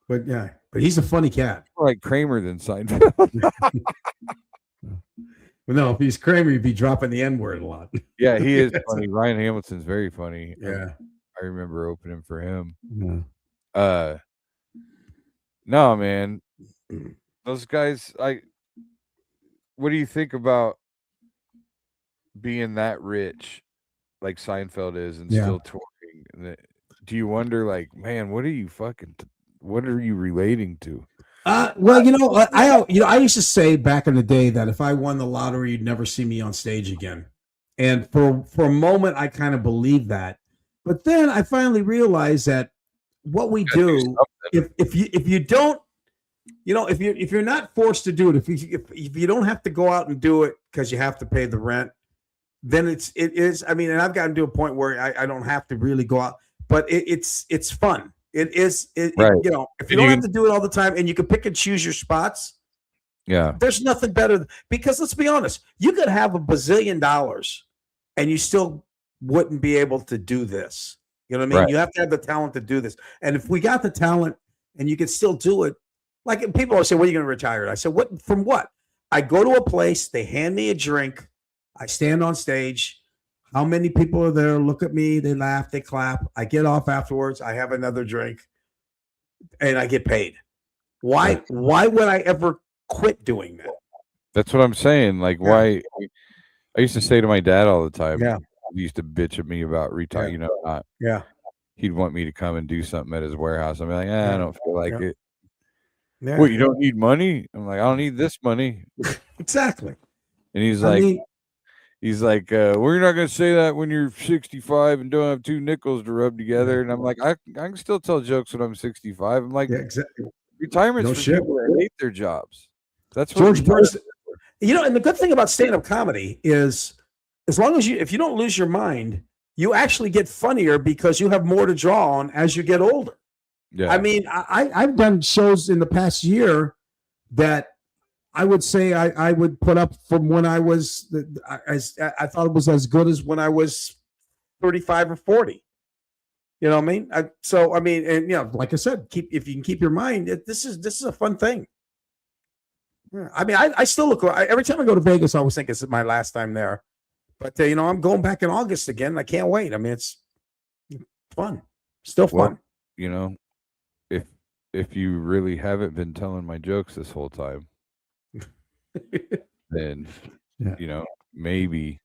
But he's a funny cat. More like Kramer than Seinfeld. Well, no, if he's Kramer, he'd be dropping the N-word a lot. Yeah, he is funny. Ryan Hamilton's very funny. Yeah. I remember opening for him. Yeah. No, man. Those guys, what do you think about being that rich like Seinfeld is and still touring? Do you wonder, like, man, what are you relating to? Well, I used to say back in the day that if I won the lottery, you'd never see me on stage again. And for a moment, I kind of believed that. But then I finally realized that what we do, if you don't, if you're not forced to do it, if you don't have to go out and do it because you have to pay the rent, then it is. I mean, and I've gotten to a point where I don't have to really go out, but it's fun. It is. Right. If you don't have to do it all the time, and you can pick and choose your spots. Yeah. There's nothing better because let's be honest, you could have $1 bazillion and you still wouldn't be able to do this. You know what I mean? Right. You have to have the talent to do this. And if we got the talent and you can still do it, like people always say, when are you going to retire? I said, what from what? I go to a place, they hand me a drink, I stand on stage. How many people are there? Look at me, they laugh, they clap. I get off afterwards, I have another drink, and I get paid. Why would I ever quit doing that? That's what I'm saying. Like, why? I used to say to my dad all the time. Yeah. He used to bitch at me about retiring. He'd want me to come and do something at his warehouse. I'm like, I don't feel like it. Yeah. What, you don't need money? I'm like, I don't need this money. Exactly. And he's like, we're not going to say that when you're 65 and don't have 2 nickels to rub together. And I'm like, I can still tell jokes when I'm 65. I'm like, exactly. Retirement's for people that hate their jobs. That's what George Burns. And the good thing about stand-up comedy is, as long as if you don't lose your mind, you actually get funnier because you have more to draw on as you get older. Yeah. I mean, I've done shows in the past year that I would say I would put up from when I was, I thought it was as good as when I was 35 or 40. You know what I mean? And like I said, if you can keep your mind, this is a fun thing. Yeah. I mean, I still look every time I go to Vegas, I always think it's my last time there. But I'm going back in August again. I can't wait. I mean, it's fun, still fun. Well, if you really haven't been telling my jokes this whole time, then maybe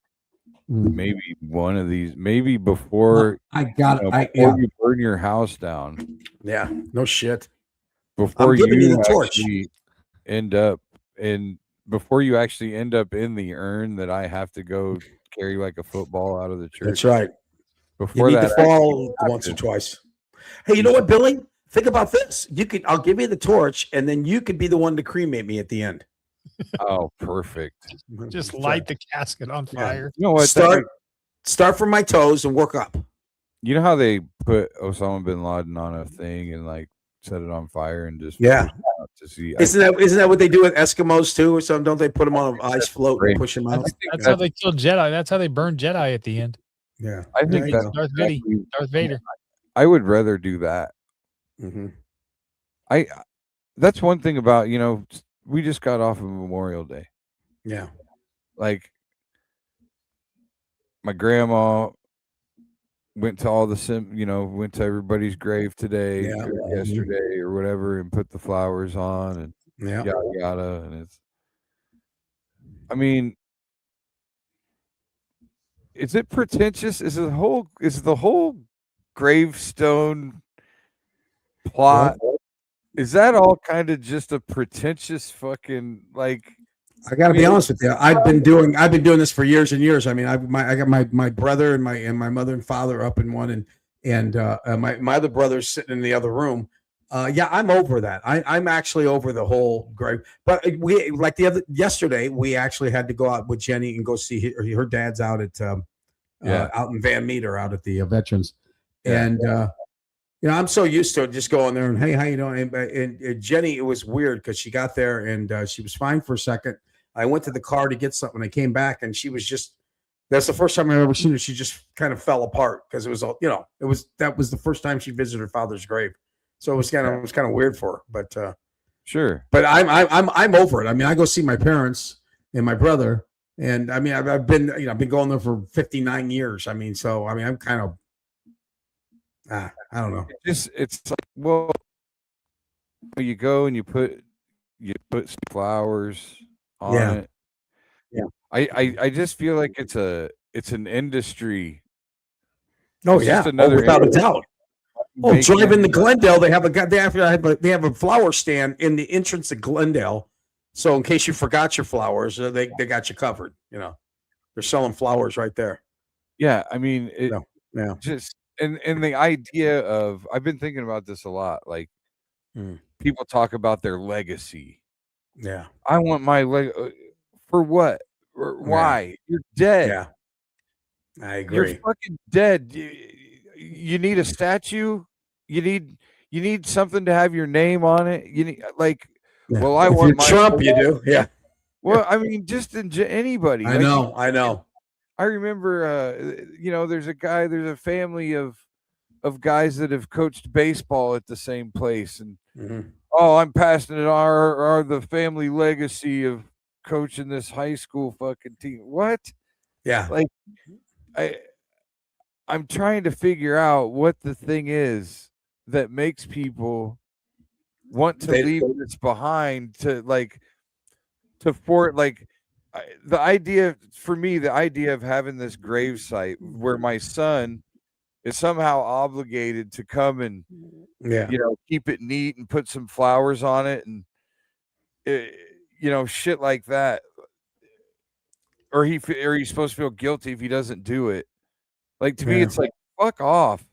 one of these, maybe before you burn your house down. Yeah, no shit. Before you actually end up before you actually end up in the urn that I have to go carry like a football out of the church. That's right. Before you need to fall once or twice. Hey, you know what, Billy? Think about this. I'll give you the torch, and then you could be the one to cremate me at the end. Oh, perfect. Just light the casket on fire. You know what? Start from my toes and work up. You know how they put Osama bin Laden on a thing and like set it on fire and just to see? Isn't that what they do with Eskimos too, or something? Don't they put them on an ice float and push them out? That's how they kill Jedi. That's how they burn Jedi at the end. Yeah, I think that's Darth Vader. I would rather do that. Mm-hmm. That's one thing about we just got off of Memorial Day. Yeah, like my grandma went to all the went to everybody's grave today, yesterday, or whatever, and put the flowers on and yada yada. And I mean, is it pretentious? Is the whole gravestone plot? Is that all kind of just a pretentious fucking like? I got to be honest with you. I've been doing this for years and years. I mean, I got my brother and my mother and father up in one, and my other brother's sitting in the other room. I'm over that. I'm actually over the whole grave. But yesterday we actually had to go out with Jenny and go see her dad's out at out in Van Meter out at the veterans, and. I'm so used to just going there and, hey, how you doing? And Jenny, it was weird because she got there and she was fine for a second. I went to the car to get something. I came back and she was that's the first time I've ever seen her. She just kind of fell apart because it was all, that was the first time she visited her father's grave. So it was kind of weird for her, but sure. But I'm over it. I mean, I go see my parents and my brother, and I mean, I've been going there for 59 years. I mean, I'm kind of. I don't know. It's like, well, you go and you put some flowers on it. Yeah. I just feel like it's an industry. Oh yeah, without a doubt. Driving to Glendale, they have a flower stand in the entrance of Glendale. So in case you forgot your flowers, they got you covered. They're selling flowers right there. Yeah, I mean, and the idea of, I've been thinking about this a lot. Like people talk about their legacy. Yeah. I want my for what? Or why? You're dead. Yeah. I agree. You're fucking dead. You need a statue. You need something to have your name on it. You need well, I want my Trump. You do, yeah. Well, I mean, just anybody. I know. I remember, there's a family of guys that have coached baseball at the same place, and I'm passing it our the family legacy of coaching this high school fucking team. What? Yeah. Like, I'm trying to figure out what the thing is that makes people want to leave this behind the idea of having this grave site where my son is somehow obligated to come and keep it neat and put some flowers on it and shit like that, or he's supposed to feel guilty if he doesn't do it. Like, to me, it's like, fuck off.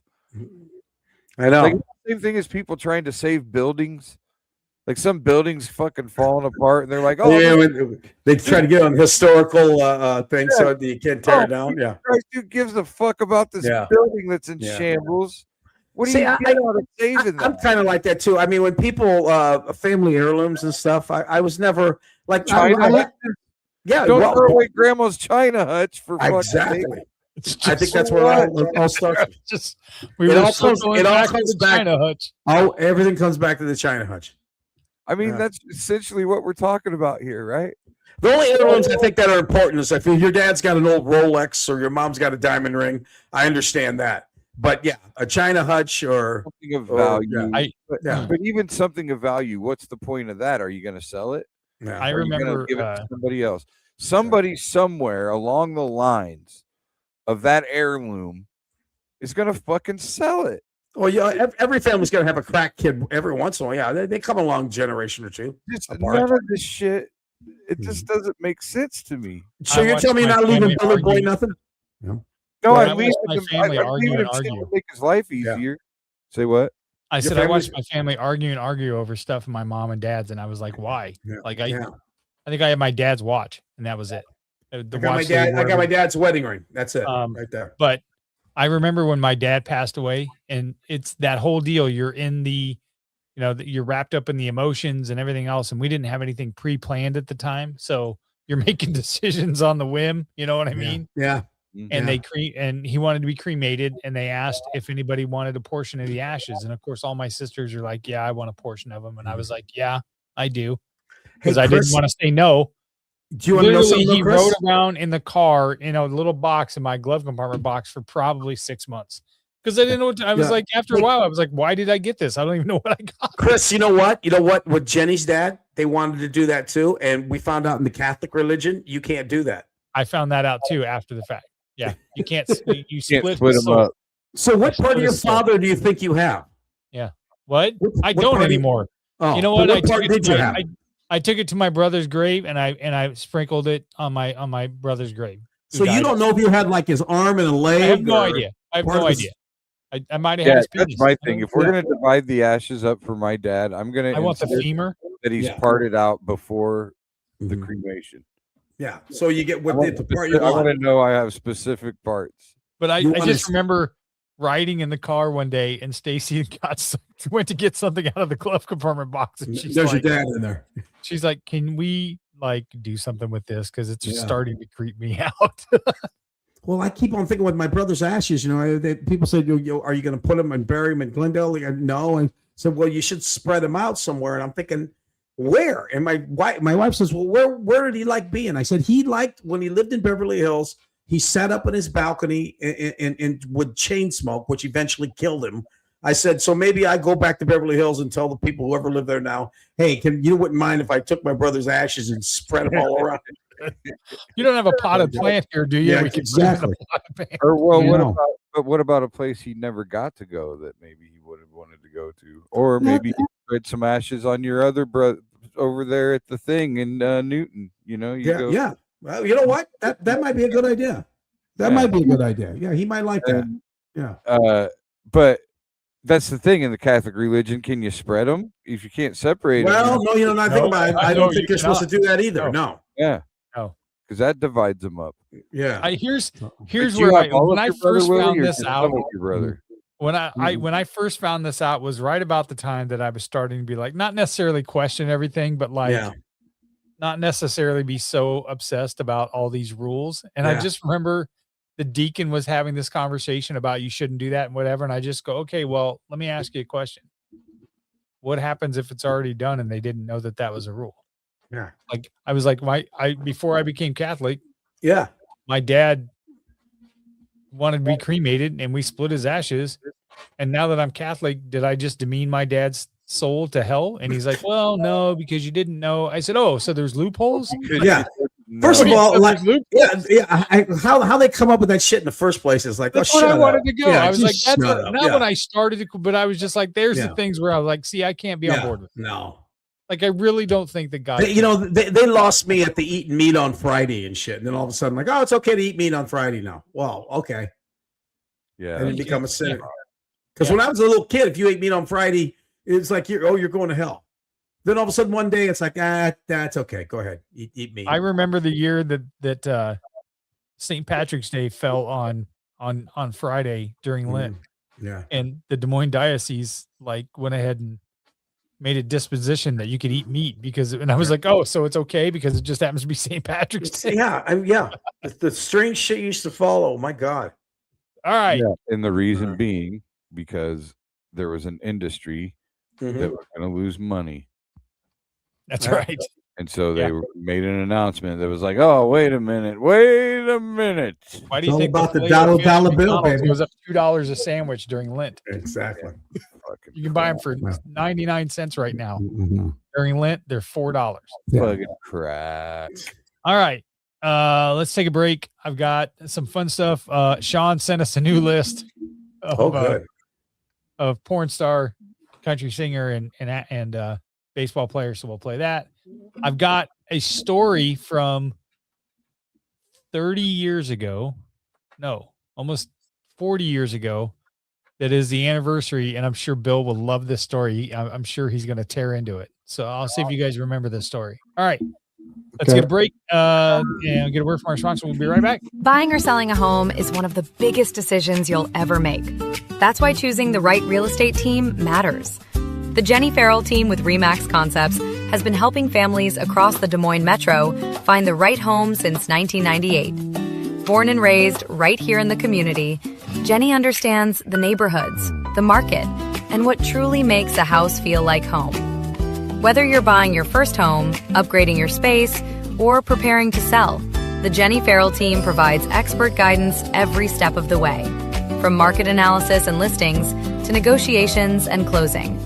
I know. Like, same thing as people trying to save buildings. Like, some buildings fucking falling apart, and they're like, they try to get on historical things so that you can't tear it down. Yeah. Christ, who gives a fuck about this building that's in shambles? What do you get out of saving that? I'm kind of like that too. I mean, when people family heirlooms and stuff, I was never like don't throw away grandma's China hutch for fuck's sake. I think that's where it all starts. It all comes back. China hutch. Everything comes back to the China hutch. I mean, that's essentially what we're talking about here, right? The only heirlooms I think that are important is if your dad's got an old Rolex or your mom's got a diamond ring. I understand that. But yeah, a China hutch or something of value. But even something of value, what's the point of that? Are you going to sell it? Yeah. I remember give it to somebody else. Somebody somewhere along the lines of that heirloom is going to fucking sell it. Well, yeah, every family's going to have a crack kid every once in a while. Yeah, they come along a generation or two. None of this shit, it just doesn't make sense to me. So you're telling me you're not leaving Billy Boy nothing? No, I'm leaving my family argue and argue. Make his life easier. Say what? I said I watched my family argue over stuff in my mom and dad's, and I was like, why? Like I think I had my dad's watch, and that was it. I got my dad's wedding ring. That's it, right there. But I remember when my dad passed away, and it's that whole deal. You're in you're wrapped up in the emotions and everything else, and we didn't have anything pre-planned at the time, so you're making decisions on the whim. You know what I mean? Yeah. And and he wanted to be cremated, and they asked if anybody wanted a portion of the ashes, and of course, all my sisters are like, "Yeah, I want a portion of them," and I was like, "Yeah, I do," because I didn't want to say no. Do you want to know something? He rode around in the car in a little box in my glove compartment box for probably 6 months because I didn't know what I was like. After a while, I was like, "Why did I get this? I don't even know what I got." Chris, you know what? With Jenny's dad, they wanted to do that too, and we found out in the Catholic religion you can't do that. I found that out too after the fact. Yeah, you can't. You split them up. So, what part of your father do you think you have? Yeah, what I don't anymore. You know what? I took it to my brother's grave, and I sprinkled it on my brother's grave. So you don't know if you had like his arm and a leg? I have no idea. I might have had his penis. That's my thing. If we're gonna divide the ashes up for my dad, I want the femur that he's parted out before the cremation. Yeah. So you get the part you want. I want to know I have specific parts. But I just remember riding in the car one day, and Stacy went to get something out of the glove compartment box, and there's your dad in there. She's like, "Can we do something with this? Because it's just starting to creep me out." Well, I keep on thinking with my brother's ashes. People say, "Are you going to put them and bury them in Glendale?" Like, no, and so well, you should spread them out somewhere. And I'm thinking, where? And my wife says, well, where did he like being? I said he liked when he lived in Beverly Hills. He sat up in his balcony and would chain smoke, which eventually killed him. I said, so maybe I go back to Beverly Hills and tell the people who ever live there now, hey, you wouldn't mind if I took my brother's ashes and spread them all around? You don't have a potted plant here, do you? Yeah, exactly. Or what about a place he never got to go that maybe he would have wanted to go to? Or maybe you spread some ashes on your other brother over there at the thing in Newton. Yeah. Well, you know what? That might be a good idea. That might be a good idea. Yeah, he might like that. Yeah. But that's the thing in the Catholic religion. Can you spread them if you can't separate them? Well, no, you know, I think about it. I don't think you're supposed to do that either. No. Yeah. No. Because that divides them up. Yeah. Here's where when I first found this out. Your brother. When I first found this out was right about the time that I was starting to be like, not necessarily question everything, but like not necessarily be so obsessed about all these rules. And I just remember the deacon was having this conversation about you shouldn't do that and whatever. And I just go, okay, well, let me ask you a question. What happens if it's already done and they didn't know that that was a rule? Yeah. Like I was like, before I became Catholic, my dad wanted to be cremated and we split his ashes. And now that I'm Catholic, did I just demean my dad's soul to hell? And he's like, well, no, because you didn't know. I said, oh, so there's loopholes? Yeah. First of all, like, how they come up with that shit in the first place is like, that's what I wanted to go. Yeah, I was like, that's not when I started, but I was just like, there's the things where I was like, see, I can't be on board with it. No. Like, I really don't think that God, they lost me at the eating meat on Friday and shit. And then all of a sudden, like, oh, it's okay to eat meat on Friday now. Well, okay. Yeah. And then become a sinner. Because when I was a little kid, if you ate meat on Friday, it's like, you're going to hell. Then all of a sudden one day it's like, that's okay. Go ahead. Eat meat. I remember the year that St. Patrick's Day fell on Friday during Lent. Yeah. And the Des Moines Diocese like went ahead and made a disposition that you could eat meat and I was like, oh, so it's okay because it just happens to be St. Patrick's Day. Yeah. The strange shit used to follow. My God. All right. Yeah. And the reason being because there was an industry that was going to lose money. That's right. And so they made an announcement that was like, oh, wait a minute. Why do you think about the dollar bill, baby? It was up $2 a sandwich during Lent. Exactly. You can buy them for 99 cents right now. During Lent, they're $4. Fucking crack. All right. Let's take a break. I've got some fun stuff. Sean sent us a new list of porn star, country singer, and baseball player, so we'll play that. I've got a story from 30 years ago. No, almost 40 years ago. That is the anniversary, and I'm sure Bill will love this story. I'm sure he's going to tear into it. So I'll see if you guys remember this story. All right. Let's get a break and get a word from our sponsor. We'll be right back. Buying or selling a home is one of the biggest decisions you'll ever make. That's why choosing the right real estate team matters. The Jenny Farrell team with RE/MAX Concepts has been helping families across the Des Moines Metro find the right home since 1998. Born and raised right here in the community, Jenny understands the neighborhoods, the market, and what truly makes a house feel like home. Whether you're buying your first home, upgrading your space, or preparing to sell, the Jenny Farrell team provides expert guidance every step of the way, from market analysis and listings to negotiations and closing.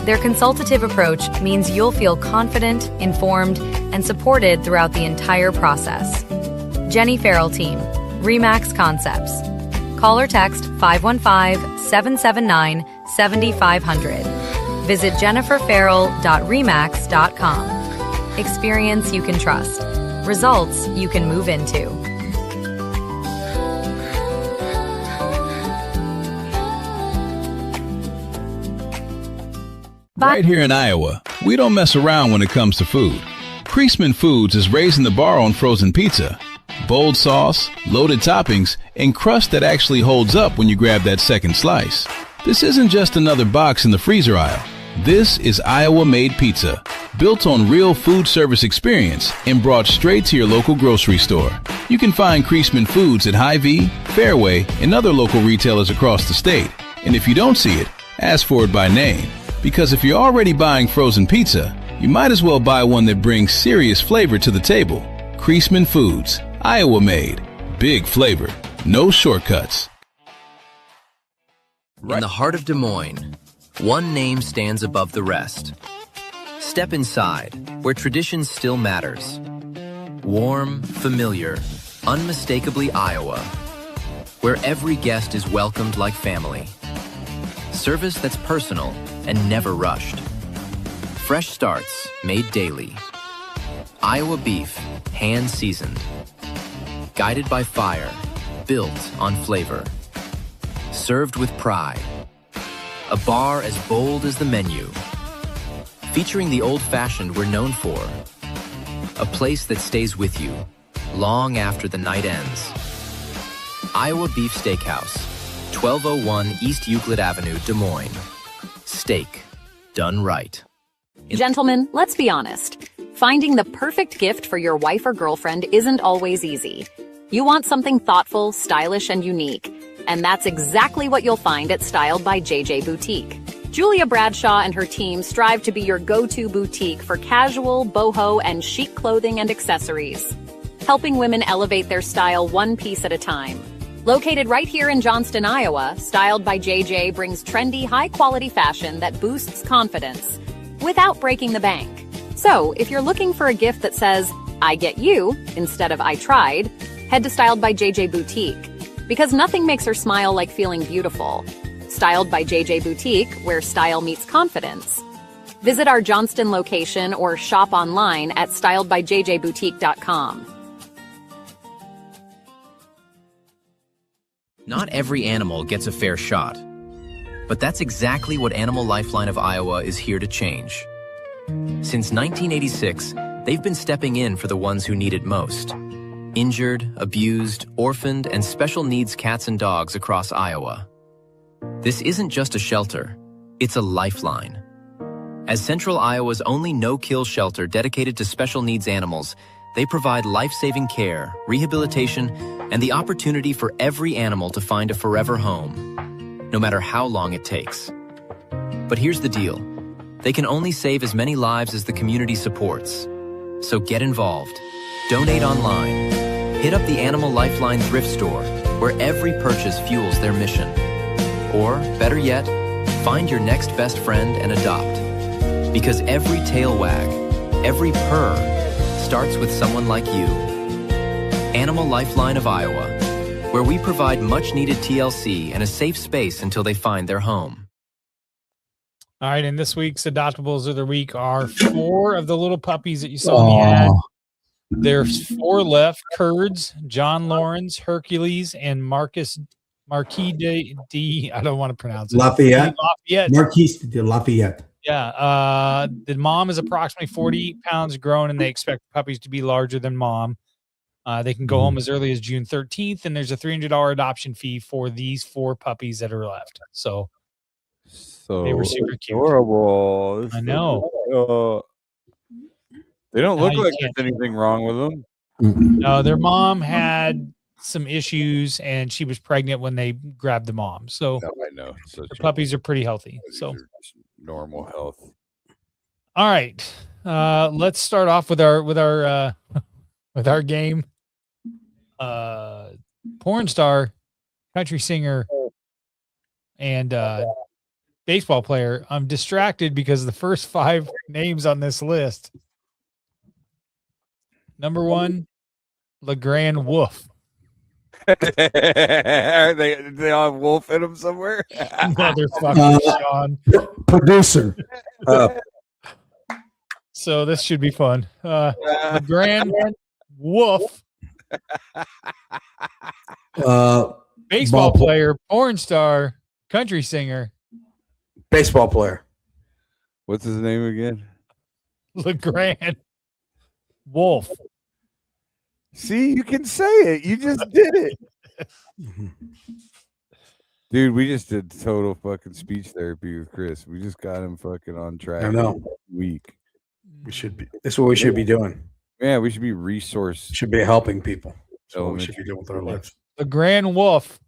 Their consultative approach means you'll feel confident, informed, and supported throughout the entire process. Jenny Farrell Team, RE/MAX Concepts. Call or text 515-779-7500. Visit jenniferfarrell.remax.com. Experience you can trust. Results you can move into. Right here in Iowa, we don't mess around when it comes to food. Creasman Foods is raising the bar on frozen pizza. Bold sauce, loaded toppings, and crust that actually holds up when you grab that second slice. This isn't just another box in the freezer aisle. This is Iowa-made pizza, built on real food service experience and brought straight to your local grocery store. You can find Creasman Foods at Hy-Vee, Fairway, and other local retailers across the state. And if you don't see it, ask for it by name. Because if you're already buying frozen pizza, you might as well buy one that brings serious flavor to the table. Creasman Foods, Iowa made. Big flavor, no shortcuts. In the heart of Des Moines, one name stands above the rest. Step inside, where tradition still matters. Warm, familiar, unmistakably Iowa. Where every guest is welcomed like family. Service that's personal and never rushed. Fresh starts made daily. Iowa beef, hand seasoned. Guided by fire, built on flavor. Served with pride, a bar as bold as the menu, featuring the old-fashioned we're known for, a place that stays with you long after the night ends. Iowa Beef Steakhouse, 1201 East Euclid Avenue, Des Moines. Steak done right. Gentlemen, let's be honest. Finding the perfect gift for your wife or girlfriend isn't always easy. You want something thoughtful, stylish, and unique. And that's exactly what you'll find at Styled by JJ Boutique. Julia Bradshaw and her team strive to be your go-to boutique for casual, boho, and chic clothing and accessories, helping women elevate their style one piece at a time. Located right here in Johnston, Iowa, Styled by JJ brings trendy, high-quality fashion that boosts confidence without breaking the bank. So, if you're looking for a gift that says, I get you, instead of I tried, head to Styled by JJ Boutique, because nothing makes her smile like feeling beautiful. Styled by JJ Boutique, where style meets confidence. Visit our Johnston location or shop online at styledbyjjboutique.com. Not every animal gets a fair shot, but that's exactly what Animal Lifeline of Iowa is here to change. Since 1986, they've been stepping in for the ones who need it most. Injured, abused, orphaned, and special needs cats and dogs across Iowa. This isn't just a shelter, it's a lifeline. As Central Iowa's only no-kill shelter dedicated to special needs animals, they provide life-saving care, rehabilitation, and the opportunity for every animal to find a forever home, no matter how long it takes. But here's the deal. They can only save as many lives as the community supports. So get involved. Donate online. Hit up the Animal Lifeline thrift store, where every purchase fuels their mission. Or, better yet, find your next best friend and adopt. Because every tail wag, every purr, starts with someone like you. Animal Lifeline of Iowa, where we provide much-needed TLC and a safe space until they find their home. All right, and this week's adoptables of the week are 4 of the little puppies that you saw in the ad. There's 4 left: Kurds, John Lawrence, Hercules, and Marquis de I don't want to pronounce it. Lafayette. Marquis de Lafayette. Yeah. The mom is approximately 40 pounds grown, and they expect puppies to be larger than mom. They can go home as early as June 13th, and there's a $300 adoption fee for these 4 puppies that are left. So they were super cute. Adorable. I know. They don't look like there's anything wrong with them. No, their mom had some issues, and she was pregnant when they grabbed the mom. So I know. The puppies are pretty healthy. So normal health. All right. Let's start off with our game. Porn star, country singer, and baseball player. I'm distracted because the first 5 names on this list. Number 1, LeGrand Wolf. Are they all have wolf in them somewhere? Motherfucker, Sean. Producer. So this should be fun. LeGrand Wolf. Baseball player, porn star, country singer. Baseball player. What's his name again? LeGrand Wolf. See, you can say it. You just did it. Dude, we just did total fucking speech therapy with Chris. We just got him fucking on track. I know. Week. We should be. This is what we should be doing. Yeah, we should be resource. Should be helping people. That's what we should be doing with our lives. LeGrand Wolf.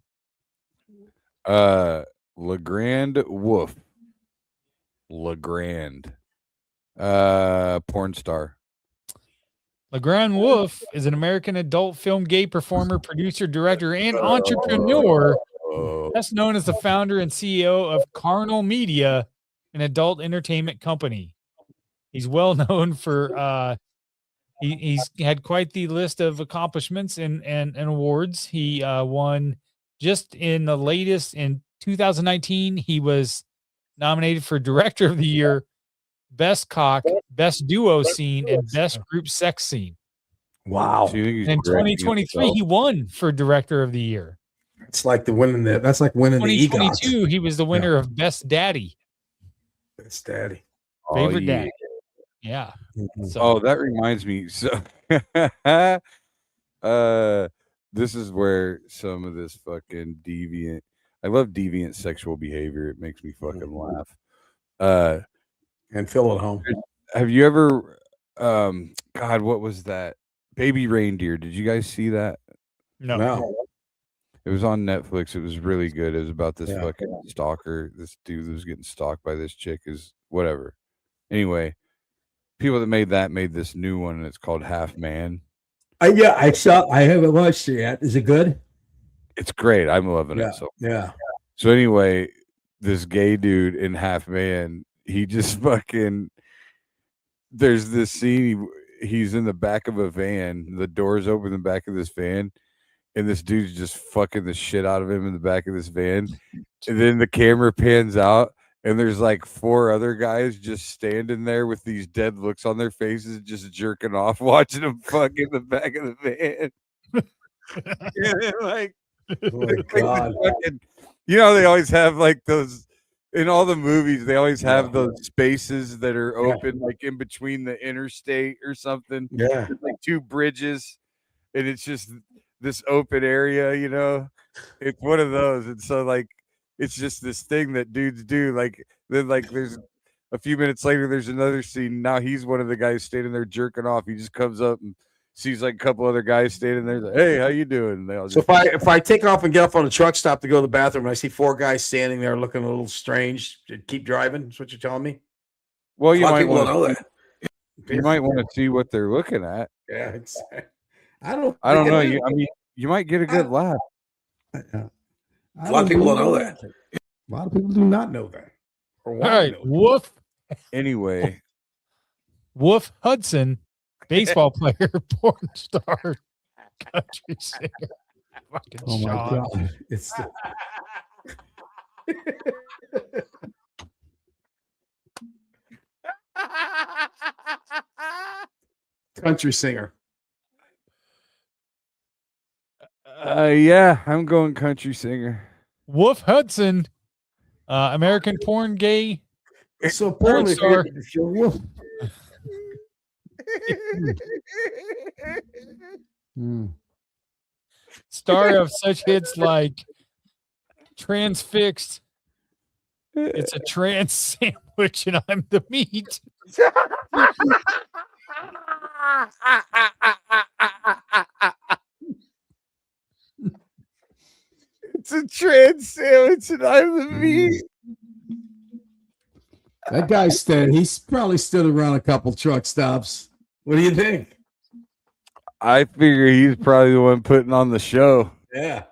LeGrand Wolf. LeGrand. Porn star. LeGrand Wolf is an American adult film gay performer, producer, director, and entrepreneur. That's known as the founder and CEO of Carnal Media, an adult entertainment company. He's well known for he's had quite the list of accomplishments and awards. He won just in the latest in 2019. He was nominated for Director of the Year, Best Cock, Best Duo Scene, and Best Group Sex Scene. Wow. In 2023, he won for Director of the Year. It's like winning the 2022, he was the winner of Best Daddy. Best Daddy. Favorite Daddy. Yeah. So, that reminds me. So this is where some of this fucking deviant. I love deviant sexual behavior. It makes me fucking laugh. And Phil at home. Have you ever God, what was that? Baby Reindeer. Did you guys see that? No. It was on Netflix. It was really good. It was about this fucking stalker. This dude that was getting stalked by this chick is whatever. Anyway, people that made this new one, and it's called Half Man. I saw. I haven't watched it yet. Is it good? It's great. I'm loving it. So anyway, this gay dude in Half Man, he just fucking. There's this scene. He's in the back of a van. The doors open in the back of this van, and this dude's just fucking the shit out of him in the back of this van. And then the camera pans out, and there's like 4 other guys just standing there with these dead looks on their faces, just jerking off, watching them fuck in the back of the van. Like, oh my God. Fucking, they always have like those in all the movies. They always have those spaces that are open, like in between the interstate or something. Yeah, like 2 bridges, and it's just this open area. It's one of those, and so like. It's just this thing that dudes do. Like then, like there's a few minutes later, there's another scene. Now he's one of the guys standing there jerking off. He just comes up and sees like a couple other guys standing there. Like, hey, how you doing? And they all just, so if I take off and get off on a truck stop to go to the bathroom, and I see 4 guys standing there looking a little strange, keep driving. Is what you're telling me? Well, you might want to know that. You might want to see what they're looking at. Yeah, exactly. I don't know. You might get a good laugh. A lot of people don't know that. A lot of people do not know that. All right, Woof. Anyway, Woof Hudson, baseball player, porn star, country singer. Fucking oh my Sean. God! It's country singer. Yeah, I'm going country singer. Woof Hudson, American porn gay. So apparently, if you're Wolf. Star of such hits like Transfixed, It's a trans sandwich and I'm the meat. It's a trans sandwich and I'm the meat. That guy he's probably stood around a couple truck stops. What do you think? I figure he's probably the one putting on the show. Yeah.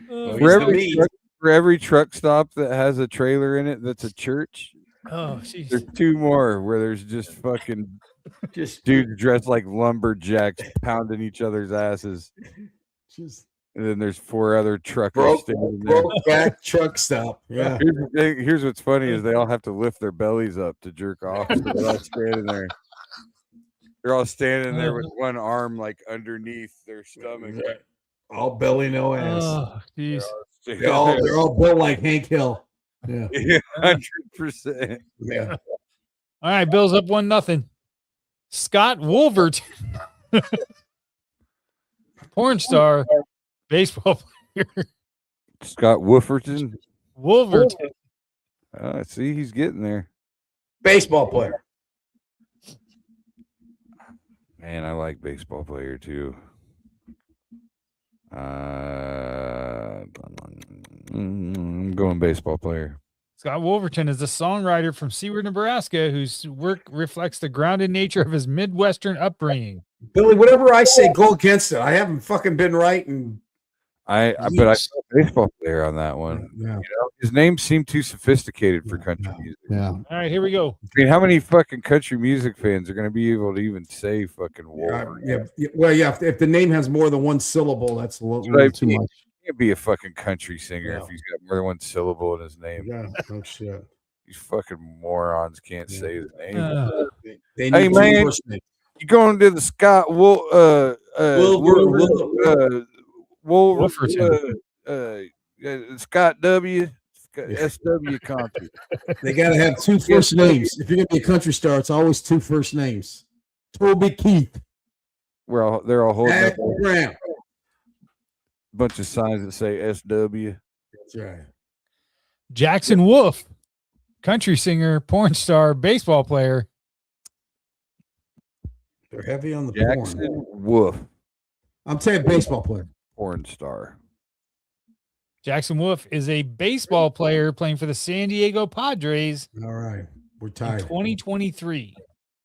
For every truck stop that has a trailer in it that's a church, there's two more where there's just fucking dudes dressed like lumberjacks pounding each other's asses. And then there's four other truckers standing there. Back truck stop. Yeah. Here's what's funny is they all have to lift their bellies up to jerk off. So they're all standing there. They're all standing there with one arm like underneath their stomach. Right. All belly, no ass. Oh, geez. They're all built like Hank Hill. Yeah. 100%. Yeah. All right, Bill's up 1-0. Scott Wolverton, porn star, baseball player. Scott Wolverton. Wolverton. See, he's getting there. Baseball player. Man, I like baseball player too. I'm going baseball player. Scott Wolverton is a songwriter from Seward, Nebraska, whose work reflects the grounded nature of his Midwestern upbringing. Billy, whatever I say, go against it. I haven't fucking been right. And I saw baseball player on that one. Yeah. You know, his name seemed too sophisticated for country music. Yeah. All right, here we go. I mean, how many fucking country music fans are going to be able to even say fucking Wolverine? Yeah. Well, yeah. If the name has more than one syllable, that's a little too much. He can't be a fucking country singer if he's got more than one syllable in his name. Yeah. Oh shit. These fucking morons can't say his name. Hey man, you going to the Scott Scott W. SW concert. They got to have two first names. If you're going to be a country star, it's always two first names. Toby Keith. They're all holding up Brown. bunch of signs that say SW. That's right. Jackson Wolf, country singer, porn star, baseball player. They're heavy on the Jackson porn. Wolf. I'm saying baseball player. Porn star. Jackson Wolf is a baseball player playing for the San Diego Padres. All right. We're tied. 2023.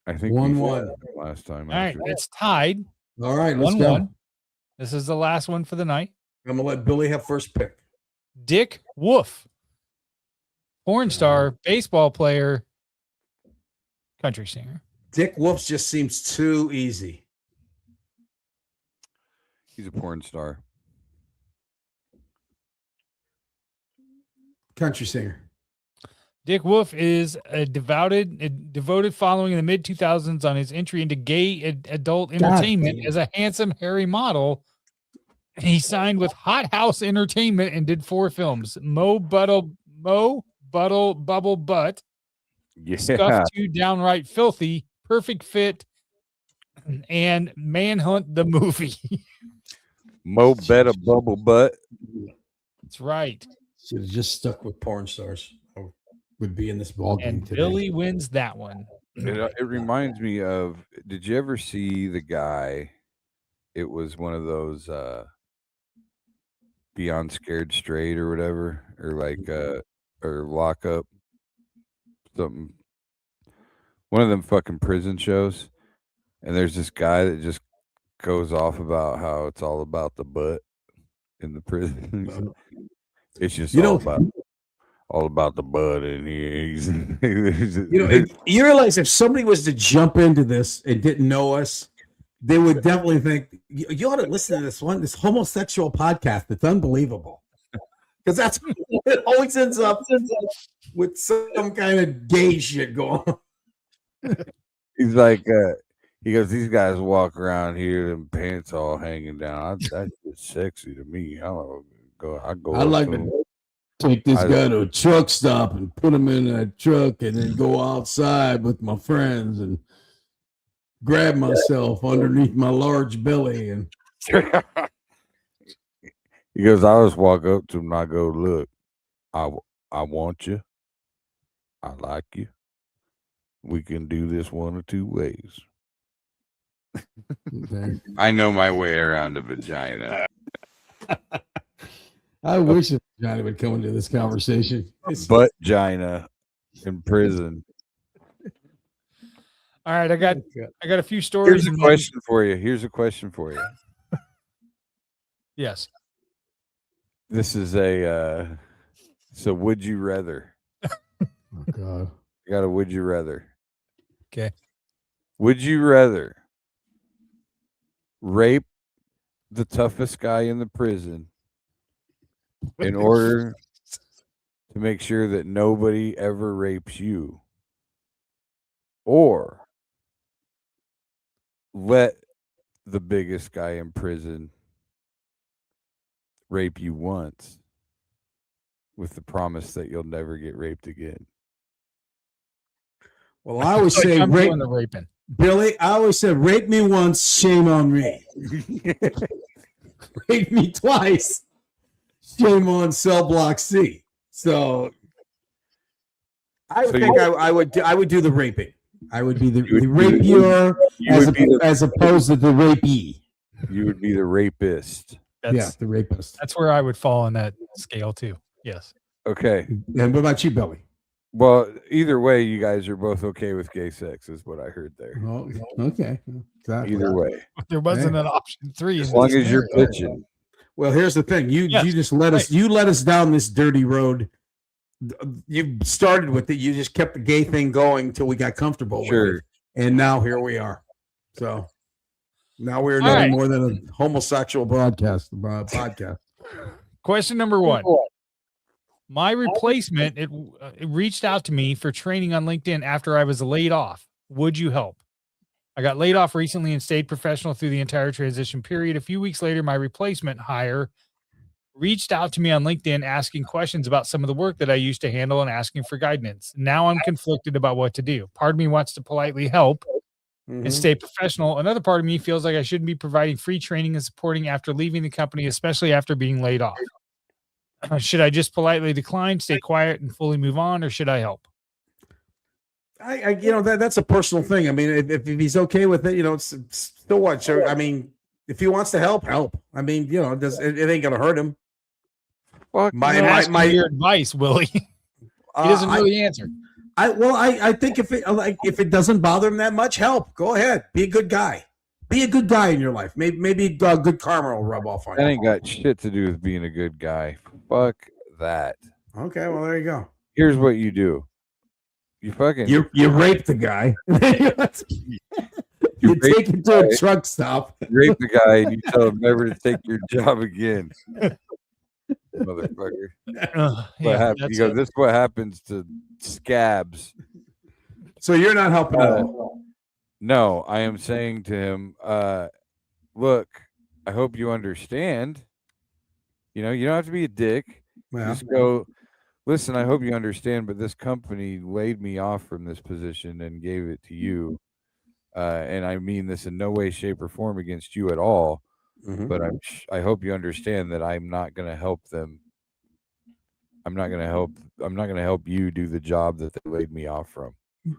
I think 1-1 last time. All right. It's tied. All right. Let's go. This is the last one for the night. I'm going to let Billy have first pick. Dick Wolf, porn star, baseball player, country singer. Dick Wolf just seems too easy. He's a porn star. Country singer. Dick Wolf is a devoted following in the mid-2000s on his entry into gay adult entertainment as a handsome, hairy model. He signed with Hot House Entertainment and did 4 films: Mo Bubble Butt, Scuff 2 Downright Filthy, Perfect Fit, and Manhunt the Movie. Mo Betta Bubble Butt. That's right. Should have just stuck with porn stars. I would be in this ball game And today. Billy wins that one. It reminds me of, did you ever see the guy? It was one of those Beyond Scared Straight or whatever, or like or Lock Up, something. One of them fucking prison shows. And there's this guy that just goes off about how it's all about the butt in the prison. It's just all about the butt in here. You realize if somebody was to jump into this and didn't know us, they would definitely think you ought to listen to this homosexual podcast. It's unbelievable because that's it always ends up with some kind of gay shit going on. He's like, he goes, these guys walk around here and pants all hanging down. That's just sexy to me. I like to take this guy to a truck stop and put him in a truck and then go outside with my friends and grab myself underneath my large belly. And he goes, I just walk up to him and I go, look, I want you. I like you. We can do this one or two ways. I know my way around a vagina. I wish a vagina would come into this conversation. Butt vagina in prison. All right, I got a few stories. Here's a question for you. Yes. This is so would you rather? Oh God. I got a would you rather. Okay. Would you rather rape the toughest guy in the prison in order to make sure that nobody ever rapes you, or let the biggest guy in prison rape you once with the promise that you'll never get raped again? Well, I always say raping. Billy, I always said rape me once, shame on me. Rape me twice, shame on cell block C. So I would do the raping. I would be the rapier as opposed to the rapee. You would be the rapist. The rapist. That's where I would fall on that scale too. Yes. Okay. And what about you, Billy? Well, either way, you guys are both okay with gay sex, is what I heard there. Oh, okay. Exactly. Either way. There wasn't an option 3. As long as you're pitching. Well, here's the thing. You just let us down this dirty road. You started with it. You just kept the gay thing going until we got comfortable with it. And now here we are. So now we're nothing more than a homosexual podcast. Question number 1. My replacement, it reached out to me for training on LinkedIn after I was laid off. Would you help? I got laid off recently and stayed professional through the entire transition period. A few weeks later, my replacement hire reached out to me on LinkedIn asking questions about some of the work that I used to handle and asking for guidance. Now I'm conflicted about what to do. Part of me wants to politely help and stay professional. Another part of me feels like I shouldn't be providing free training and supporting after leaving the company, especially after being laid off. Should I just politely decline, stay quiet, and fully move on, or should I help? That's a personal thing. I mean, if he's okay with it, it's still what. So, I mean, if he wants to help. I mean, it ain't gonna hurt him. Well, my your advice, Willie. He doesn't know the answer. I think if it doesn't bother him that much, help. Go ahead. Be a good guy. Be a good guy in your life. Maybe good karma will rub off on you. That ain't got shit to do with being a good guy. Fuck that. Okay, well there you go. Here's what you do. You rape the guy. you take him to a truck stop. You rape the guy and you tell him never to take your job again. Motherfucker. What happened? You go, this is what happens to scabs. So you're not helping at all? No, I am saying to him, look, I hope you understand. You don't have to be a dick. Yeah. Just go, listen, I hope you understand, but this company laid me off from this position and gave it to you. And I mean this in no way, shape, or form against you at all. But I hope you understand that I'm not going to help them. I'm not going to help you do the job that they laid me off from.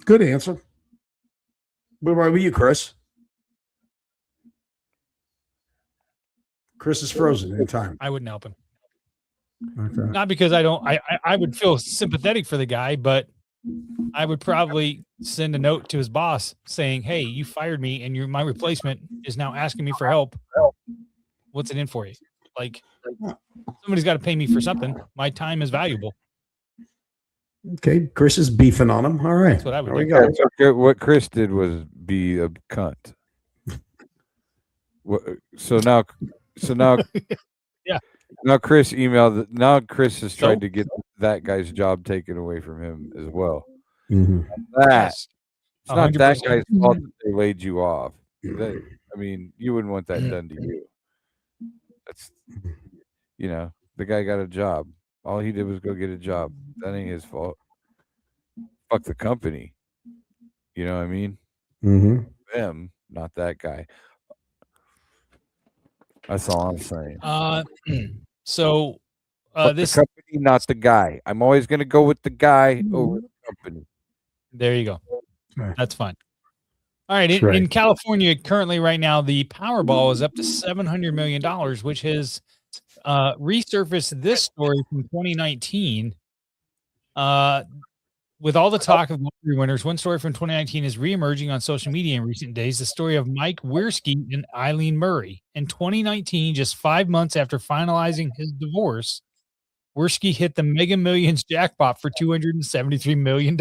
Good answer. What about you, Chris? Chris is frozen in time. I wouldn't help him. Okay. Not because I would feel sympathetic for the guy, but I would probably send a note to his boss saying, hey, you fired me and my replacement is now asking me for help. What's it in for you? Like, somebody's got to pay me for something. My time is valuable. Okay, Chris is beefing on him. All right. That's what I would do. We go. Okay, what Chris did was be a cunt. So now yeah. Now Chris emailed. Now Chris has tried to get that guy's job taken away from him as well. It's not 100%. That guy's fault that they laid you off. I mean, you wouldn't want that done to you. That's, the guy got a job. All he did was go get a job. That ain't his fault. Fuck the company. You know what I mean? Them, not that guy. That's all I'm saying. This the company, not the guy. I'm always going to go with the guy over the company. There you go. That's fine. All right. In California, currently, right now, the Powerball is up to $700 million, which has resurfaced this story from 2019. With all the talk of lottery winners, one story from 2019 is reemerging on social media in recent days. The story of Mike Wiersky and Eileen Murray. In 2019, just 5 months after finalizing his divorce, Wiersky hit the Mega Millions jackpot for $273 million.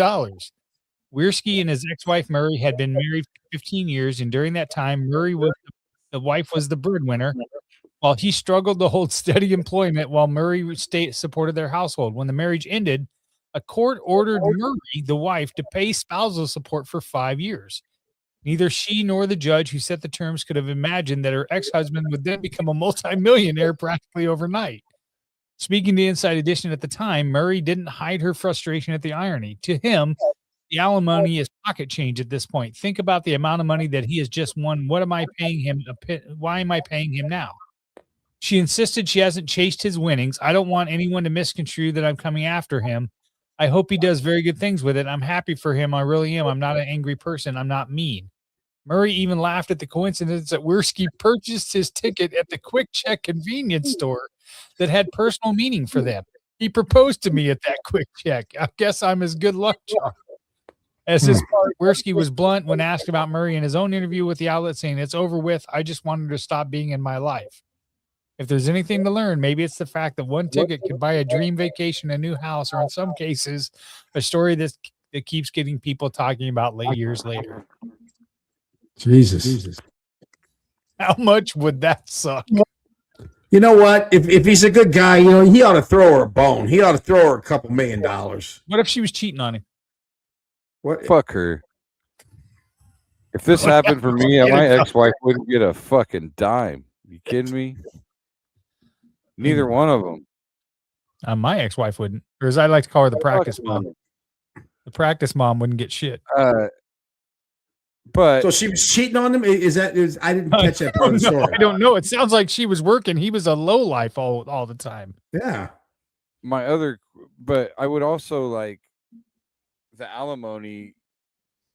Wiersky and his ex-wife Murray had been married for 15 years, and during that time, the wife was the breadwinner, while he struggled to hold steady employment while Murray supported their household. When the marriage ended, a court ordered Murray, the wife, to pay spousal support for 5 years. Neither she nor the judge who set the terms could have imagined that her ex-husband would then become a multimillionaire practically overnight. Speaking to Inside Edition at the time, Murray didn't hide her frustration at the irony. To him, the alimony is pocket change at this point. Think about the amount of money that he has just won. What am I paying him? Why am I paying him now? She insisted she hasn't chased his winnings. I don't want anyone to misconstrue that I'm coming after him. I hope he does very good things with it. I'm happy for him. I really am. I'm not an angry person. I'm not mean. Murray even laughed at the coincidence that Wiersky purchased his ticket at the Quick Check convenience store that had personal meaning for them. He proposed to me at that Quick Check. I guess I'm his good luck charm. As his part, Wiersky was blunt when asked about Murray in his own interview with the outlet, saying, "It's over with. I just wanted to stop being in my life. If there's anything to learn, maybe it's the fact that one ticket could buy a dream vacation, a new house, or in some cases, a story that keeps getting people talking about years later." Jesus. How much would that suck? You know what? If he's a good guy, he ought to throw her a bone. He ought to throw her a couple $1 million. What if she was cheating on him? What? Fuck her. If this happened for me, my ex-wife wouldn't get a fucking dime. You kidding me? Neither one of them. My ex-wife wouldn't, or as I like to call her, the practice mom. The practice mom wouldn't get shit. But so she was cheating on him. I didn't catch that part of the story. I don't know. It sounds like she was working. He was a lowlife all the time. Yeah. But I would also like the alimony.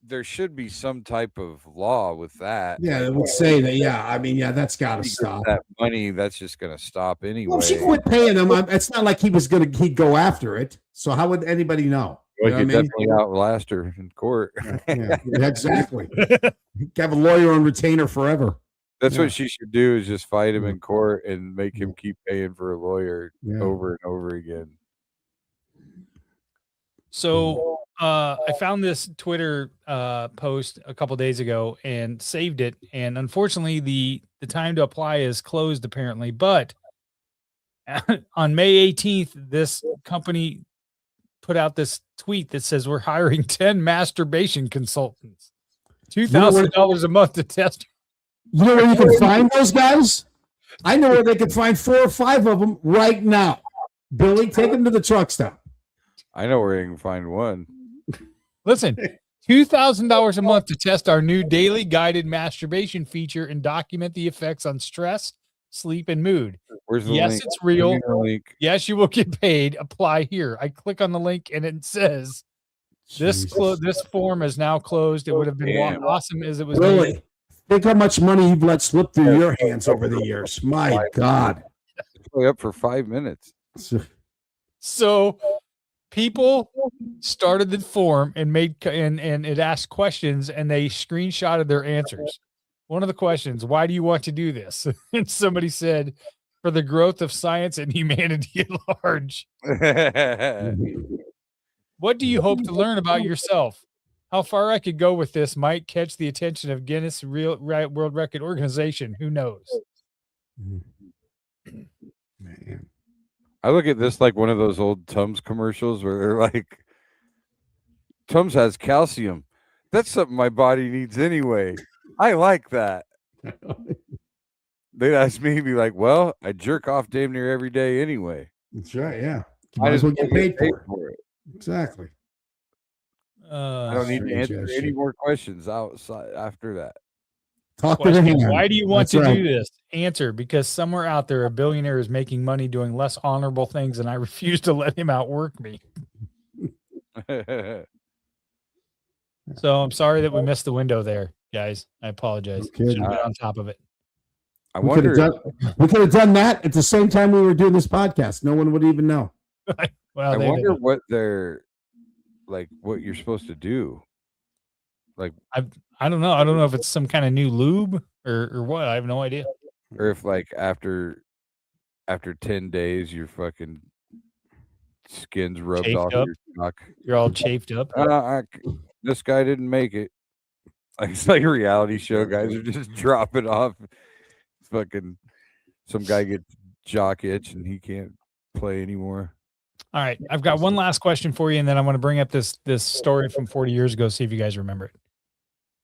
There should be some type of law with that. Yeah, it would say that. Yeah, I mean, yeah, that's got to stop. That money, that's just going to stop anyway. Well, if she quit paying him, it's not like he'd go after it. So how would anybody know? Well, you could definitely outlast her in court. Yeah, exactly. Have a lawyer on retainer forever. That's what she should do, is just fight him in court and make him keep paying for a lawyer over and over again. So I found this Twitter post a couple days ago and saved it. And unfortunately, the time to apply is closed apparently. But on May 18th, this company put out this tweet that says we're hiring 10 masturbation consultants, $2,000 a month to test. You know where you can find those guys? I know where they could find 4 or 5 of them right now. Billy, take them to the truck stop. I know where you can find one. Listen, $2,000 a month to test our new daily guided masturbation feature and document the effects on stress, sleep, and mood. Where's the yes, link? it's real. Yes, you will get paid. Apply here. I click on the link and it says this form is now closed. It would have been awesome as it was. Really? Think how much money you've let slip through your hands over the years. My God. Play up for 5 minutes. So people started the form and it asked questions and they screenshotted their answers. One of the questions, why do you want to do this? And somebody said, for the growth of science and humanity at large. What do you hope to learn about yourself? How far I could go with this might catch the attention of Guinness World Record Organization. Who knows? Man. I look at this like one of those old Tums commercials where they're like, Tums has calcium. That's something my body needs anyway. I like that. They'd ask me, be like, well, I jerk off damn near every day anyway. That's right, yeah. Might as well get paid for it. Exactly. I don't need to answer any more questions outside after that. Talk to the hand. Why do you want to do this? Answer, because somewhere out there a billionaire is making money doing less honorable things and I refuse to let him outwork me. So I'm sorry that we missed the window there, guys. I apologize. Should have been on top of it. We could have done that at the same time we were doing this podcast. No one would even know. Well, I wonder what they're like, what you're supposed to do. Like, I don't know. I don't know if it's some kind of new lube or what. I have no idea. Or if like after 10 days your fucking skin's rubbed chafed off up. your cock. You're all chafed up. This guy didn't make it. Like, it's like a reality show. Guys are just dropping off. Fucking some guy gets jock itch and he can't play anymore. All right, I've got one last question for you, and then I want to bring up this story from 40 years ago. See if you guys remember it.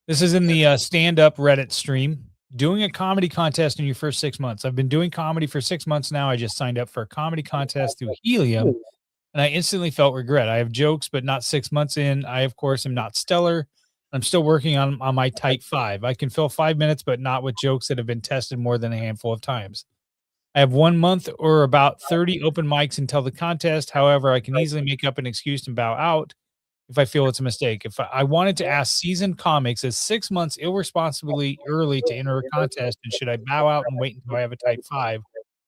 This is in the stand-up Reddit stream. Doing a comedy contest in your first 6 months. I've been doing comedy for 6 months now. I just signed up for a comedy contest through Helium, and I instantly felt regret. I have jokes, but not 6 months in. I, of course, am not stellar. I'm still working on my type 5. I can fill 5 minutes, but not with jokes that have been tested more than a handful of times. I have 1 month or about 30 open mics until the contest. However, I can easily make up an excuse and bow out if I feel it's a mistake. If I wanted to ask seasoned comics, is 6 months irresponsibly early to enter a contest? And should I bow out and wait until I have a type 5?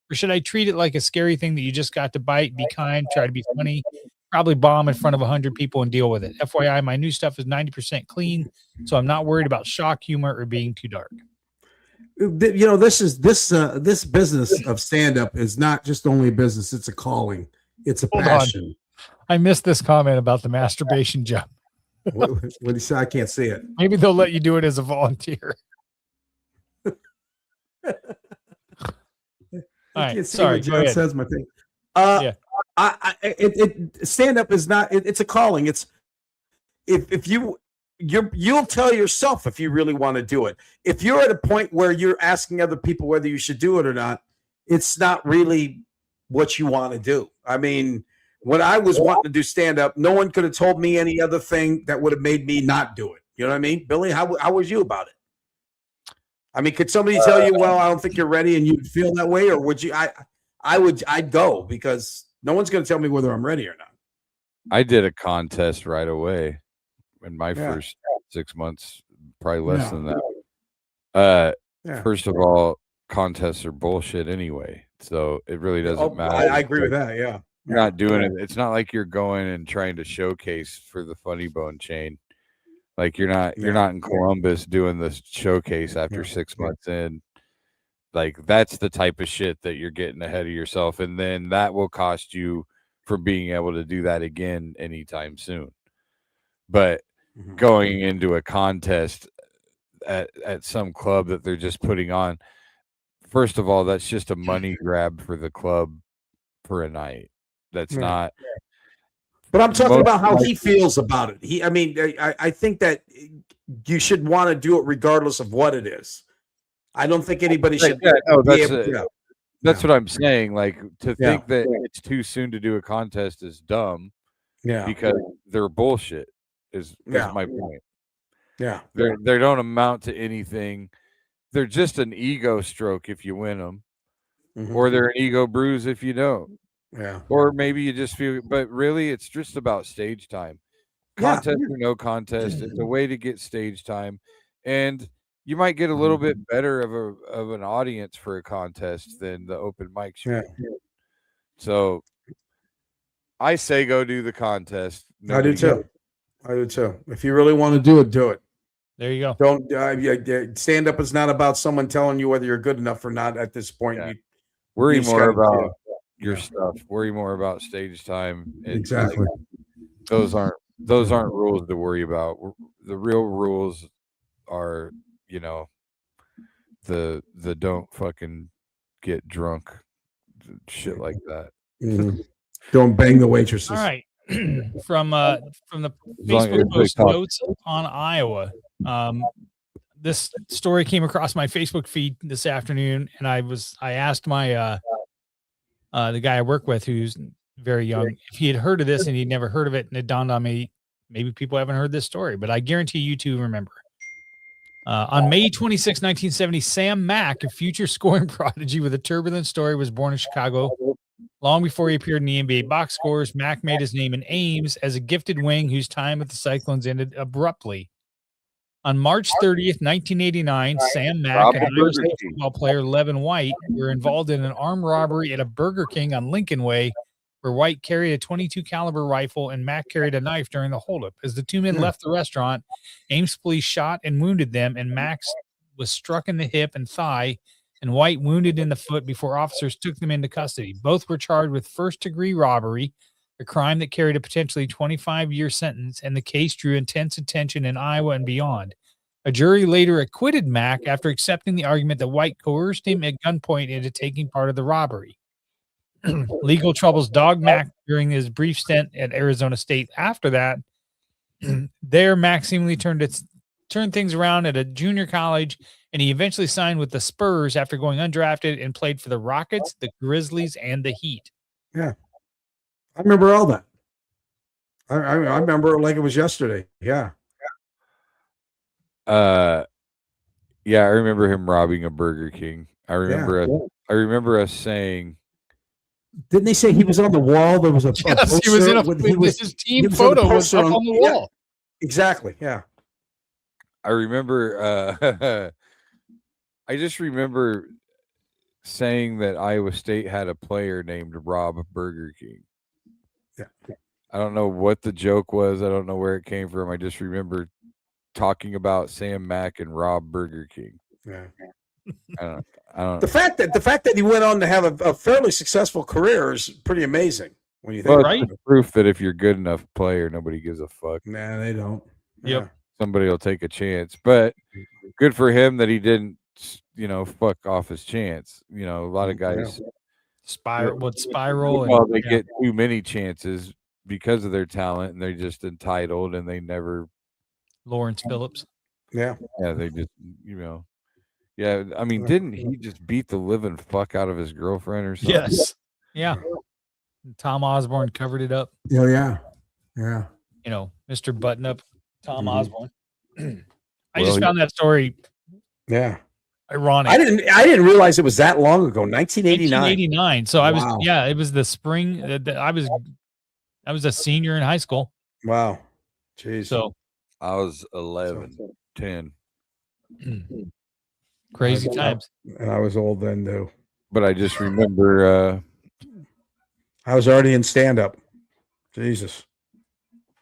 Or should I treat it like a scary thing that you just got to bite, be kind, try to be funny, probably bomb in front of 100 people and deal with it? FYI, my new stuff is 90% clean, so I'm not worried about shock humor or being too dark. You know, this business of stand-up is not just only a business, it's a calling. It's a passion. I missed this comment about the masturbation job. What did he say? I can't see it. Maybe they'll let you do it as a volunteer. All right, sorry. John says my thing. Stand-up is not. It's a calling. It's if you'll tell yourself if you really want to do it. If you're at a point where you're asking other people whether you should do it or not, it's not really what you want to do. I mean, when I was wanting to do stand-up, no one could have told me any other thing that would have made me not do it. You know what I mean? Billy, how was you about it? I mean, could somebody tell you, well, I don't think you're ready, and you'd feel that way? Or would you? I'd go, because no one's going to tell me whether I'm ready or not. I did a contest right away in my first 6 months, probably less than that. First of all, contests are bullshit anyway, so it really doesn't matter. I agree with that. Yeah. You're not doing it. It's not like you're going and trying to showcase for the Funny Bone chain. Like you're not in Columbus doing this showcase after 6 months in. Like that's the type of shit that you're getting ahead of yourself, and then that will cost you for being able to do that again anytime soon. But going into a contest at some club that they're just putting on, first of all, that's just a money grab for the club for a night. That's not. But I'm talking about how he feels about it. I think that you should want to do it regardless of what it is. I don't think anybody should. That's what I'm saying. Like to think that it's too soon to do a contest is dumb. Yeah, because they're bullshit. Is my point. Yeah, they don't amount to anything. They're just an ego stroke if you win them, or they're an ego bruise if you don't. Yeah. Or maybe you just feel, but really it's just about stage time. Contest or no contest, it's a way to get stage time. And you might get a little bit better of an audience for a contest than the open mic show. So I say go do the contest. I do too. If you really want to do it, do it. There you go. Don't stand up is not about someone telling you whether you're good enough or not at this point. Worry more about your stuff. Worry more about stage time. Exactly. Like, those aren't rules to worry about. The real rules are, the don't fucking get drunk, shit like that. Don't bang the waitresses. All right. From the Facebook post notes on Iowa. This story came across my Facebook feed this afternoon, and I asked my the guy I work with, who's very young, if he had heard of this, and he'd never heard of it, and it dawned on me, maybe people haven't heard this story, but I guarantee you two remember. On May 26, 1970, Sam Mack, a future scoring prodigy with a turbulent story, was born in Chicago. Long before he appeared in the NBA box scores, Mack made his name in Ames as a gifted wing whose time with the Cyclones ended abruptly. On March 30th, 1989, Sam Mack and Irish football player Levin White were involved in an armed robbery at a Burger King on Lincoln Way, where White carried a .22 caliber rifle and Mack carried a knife during the holdup. As the two men left the restaurant, Ames police shot and wounded them, and Mack was struck in the hip and thigh, and White wounded in the foot before officers took them into custody. Both were charged with first-degree robbery, a crime that carried a potentially 25-year sentence, and the case drew intense attention in Iowa and beyond. A jury later acquitted Mack after accepting the argument that White coerced him at gunpoint into taking part of the robbery. Legal troubles dogged Mack during his brief stint at Arizona State. After that, there Mack seemingly turned things around at a junior college, and he eventually signed with the Spurs after going undrafted and played for the Rockets, the Grizzlies, and the Heat. Yeah. I remember all that. I remember it like it was yesterday. Yeah. I remember him robbing a Burger King. I remember us saying, didn't they say he was on the wall? There was a yes, he was in his team photo was up on the wall. Yeah, exactly. Yeah. I remember I just remember saying that Iowa State had a player named Rob Burger King. Yeah. I don't know what the joke was. I don't know where it came from. I just remember talking about Sam Mack and Rob Burger King. Yeah. I don't. The fact that he went on to have a fairly successful career is pretty amazing when you think. Right? Proof that if you're a good enough player, nobody gives a fuck. Nah, they don't. Yep. Yeah. Somebody will take a chance, but good for him that he didn't, fuck off his chance. A lot of guys spiral. Well, they get too many chances because of their talent, and they're just entitled, and they never. Lawrence Phillips. Yeah. Yeah, they just, Yeah, I mean, didn't he just beat the living fuck out of his girlfriend or something? Yes. Yeah. Tom Osborne covered it up. Oh, yeah. Yeah. You know, Mr. Button Up, Tom Osborne. I Well, just found that story ironic. I didn't realize it was that long ago. 1989. 1989. So I was, it was the spring. I was a senior in high school. Wow. Jeez. So I was 11, 10. Crazy times. And I was old then, too. But I just remember I was already in stand-up. Jesus.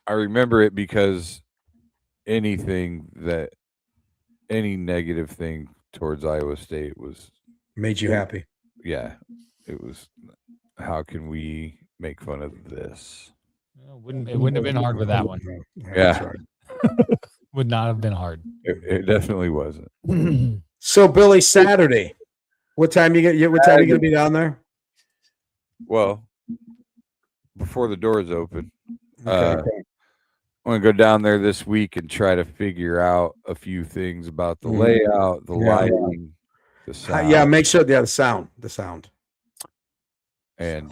I remember it because any negative thing towards Iowa State made you happy. Yeah. It was, how can we make fun of this? It wouldn't have been hard with that one. Yeah. Would not have been hard. It definitely wasn't. So Billy, Saturday, what time you gonna be down there? Well, before the doors open, Okay. I'm going to go down there this week and try to figure out a few things about the layout, the lighting, the sound. Yeah, make sure the sound. And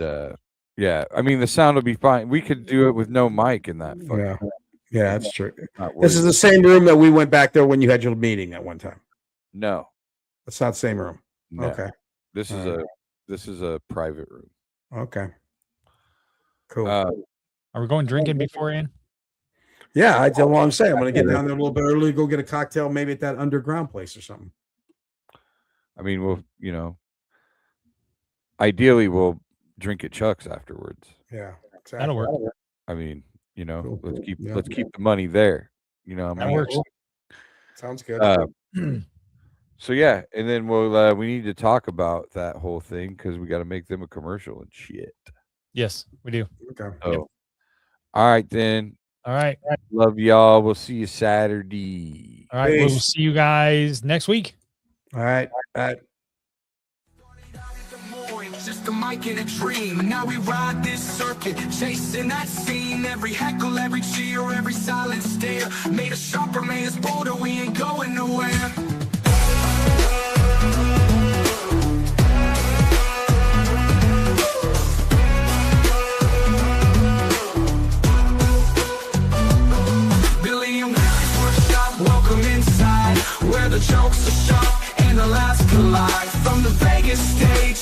yeah, I mean the sound will be fine. We could do it with no mic in that. Yeah, that's true. This is the same room that we went back there when you had your meeting at one time. No, it's not the same room. No. Okay, this is a private room. Okay, cool. Are we going drinking beforehand? Yeah, I tell what I'm saying. I'm going to get down there a little bit early, go get a cocktail, maybe at that underground place or something. I mean, we'll, ideally we'll drink at Chuck's afterwards. Yeah, exactly. That'll work. I mean, Cool. let's keep the money there. That works. Sounds good. So yeah, and then we need to talk about that whole thing because we got to make them a commercial and shit. Yes, we do. Okay. Oh, all right then. All right. Love y'all. We'll see you Saturday. All right. We'll see you guys next week. All right. Just a mic and a dream, and now we ride this circuit, chasing that scene. Every heckle, every cheer, every silent stare made us sharper, made us bolder. We ain't going nowhere. Billy and Willie's workshop, welcome inside, where the jokes are sharp and the laughs collide. From the Vegas stage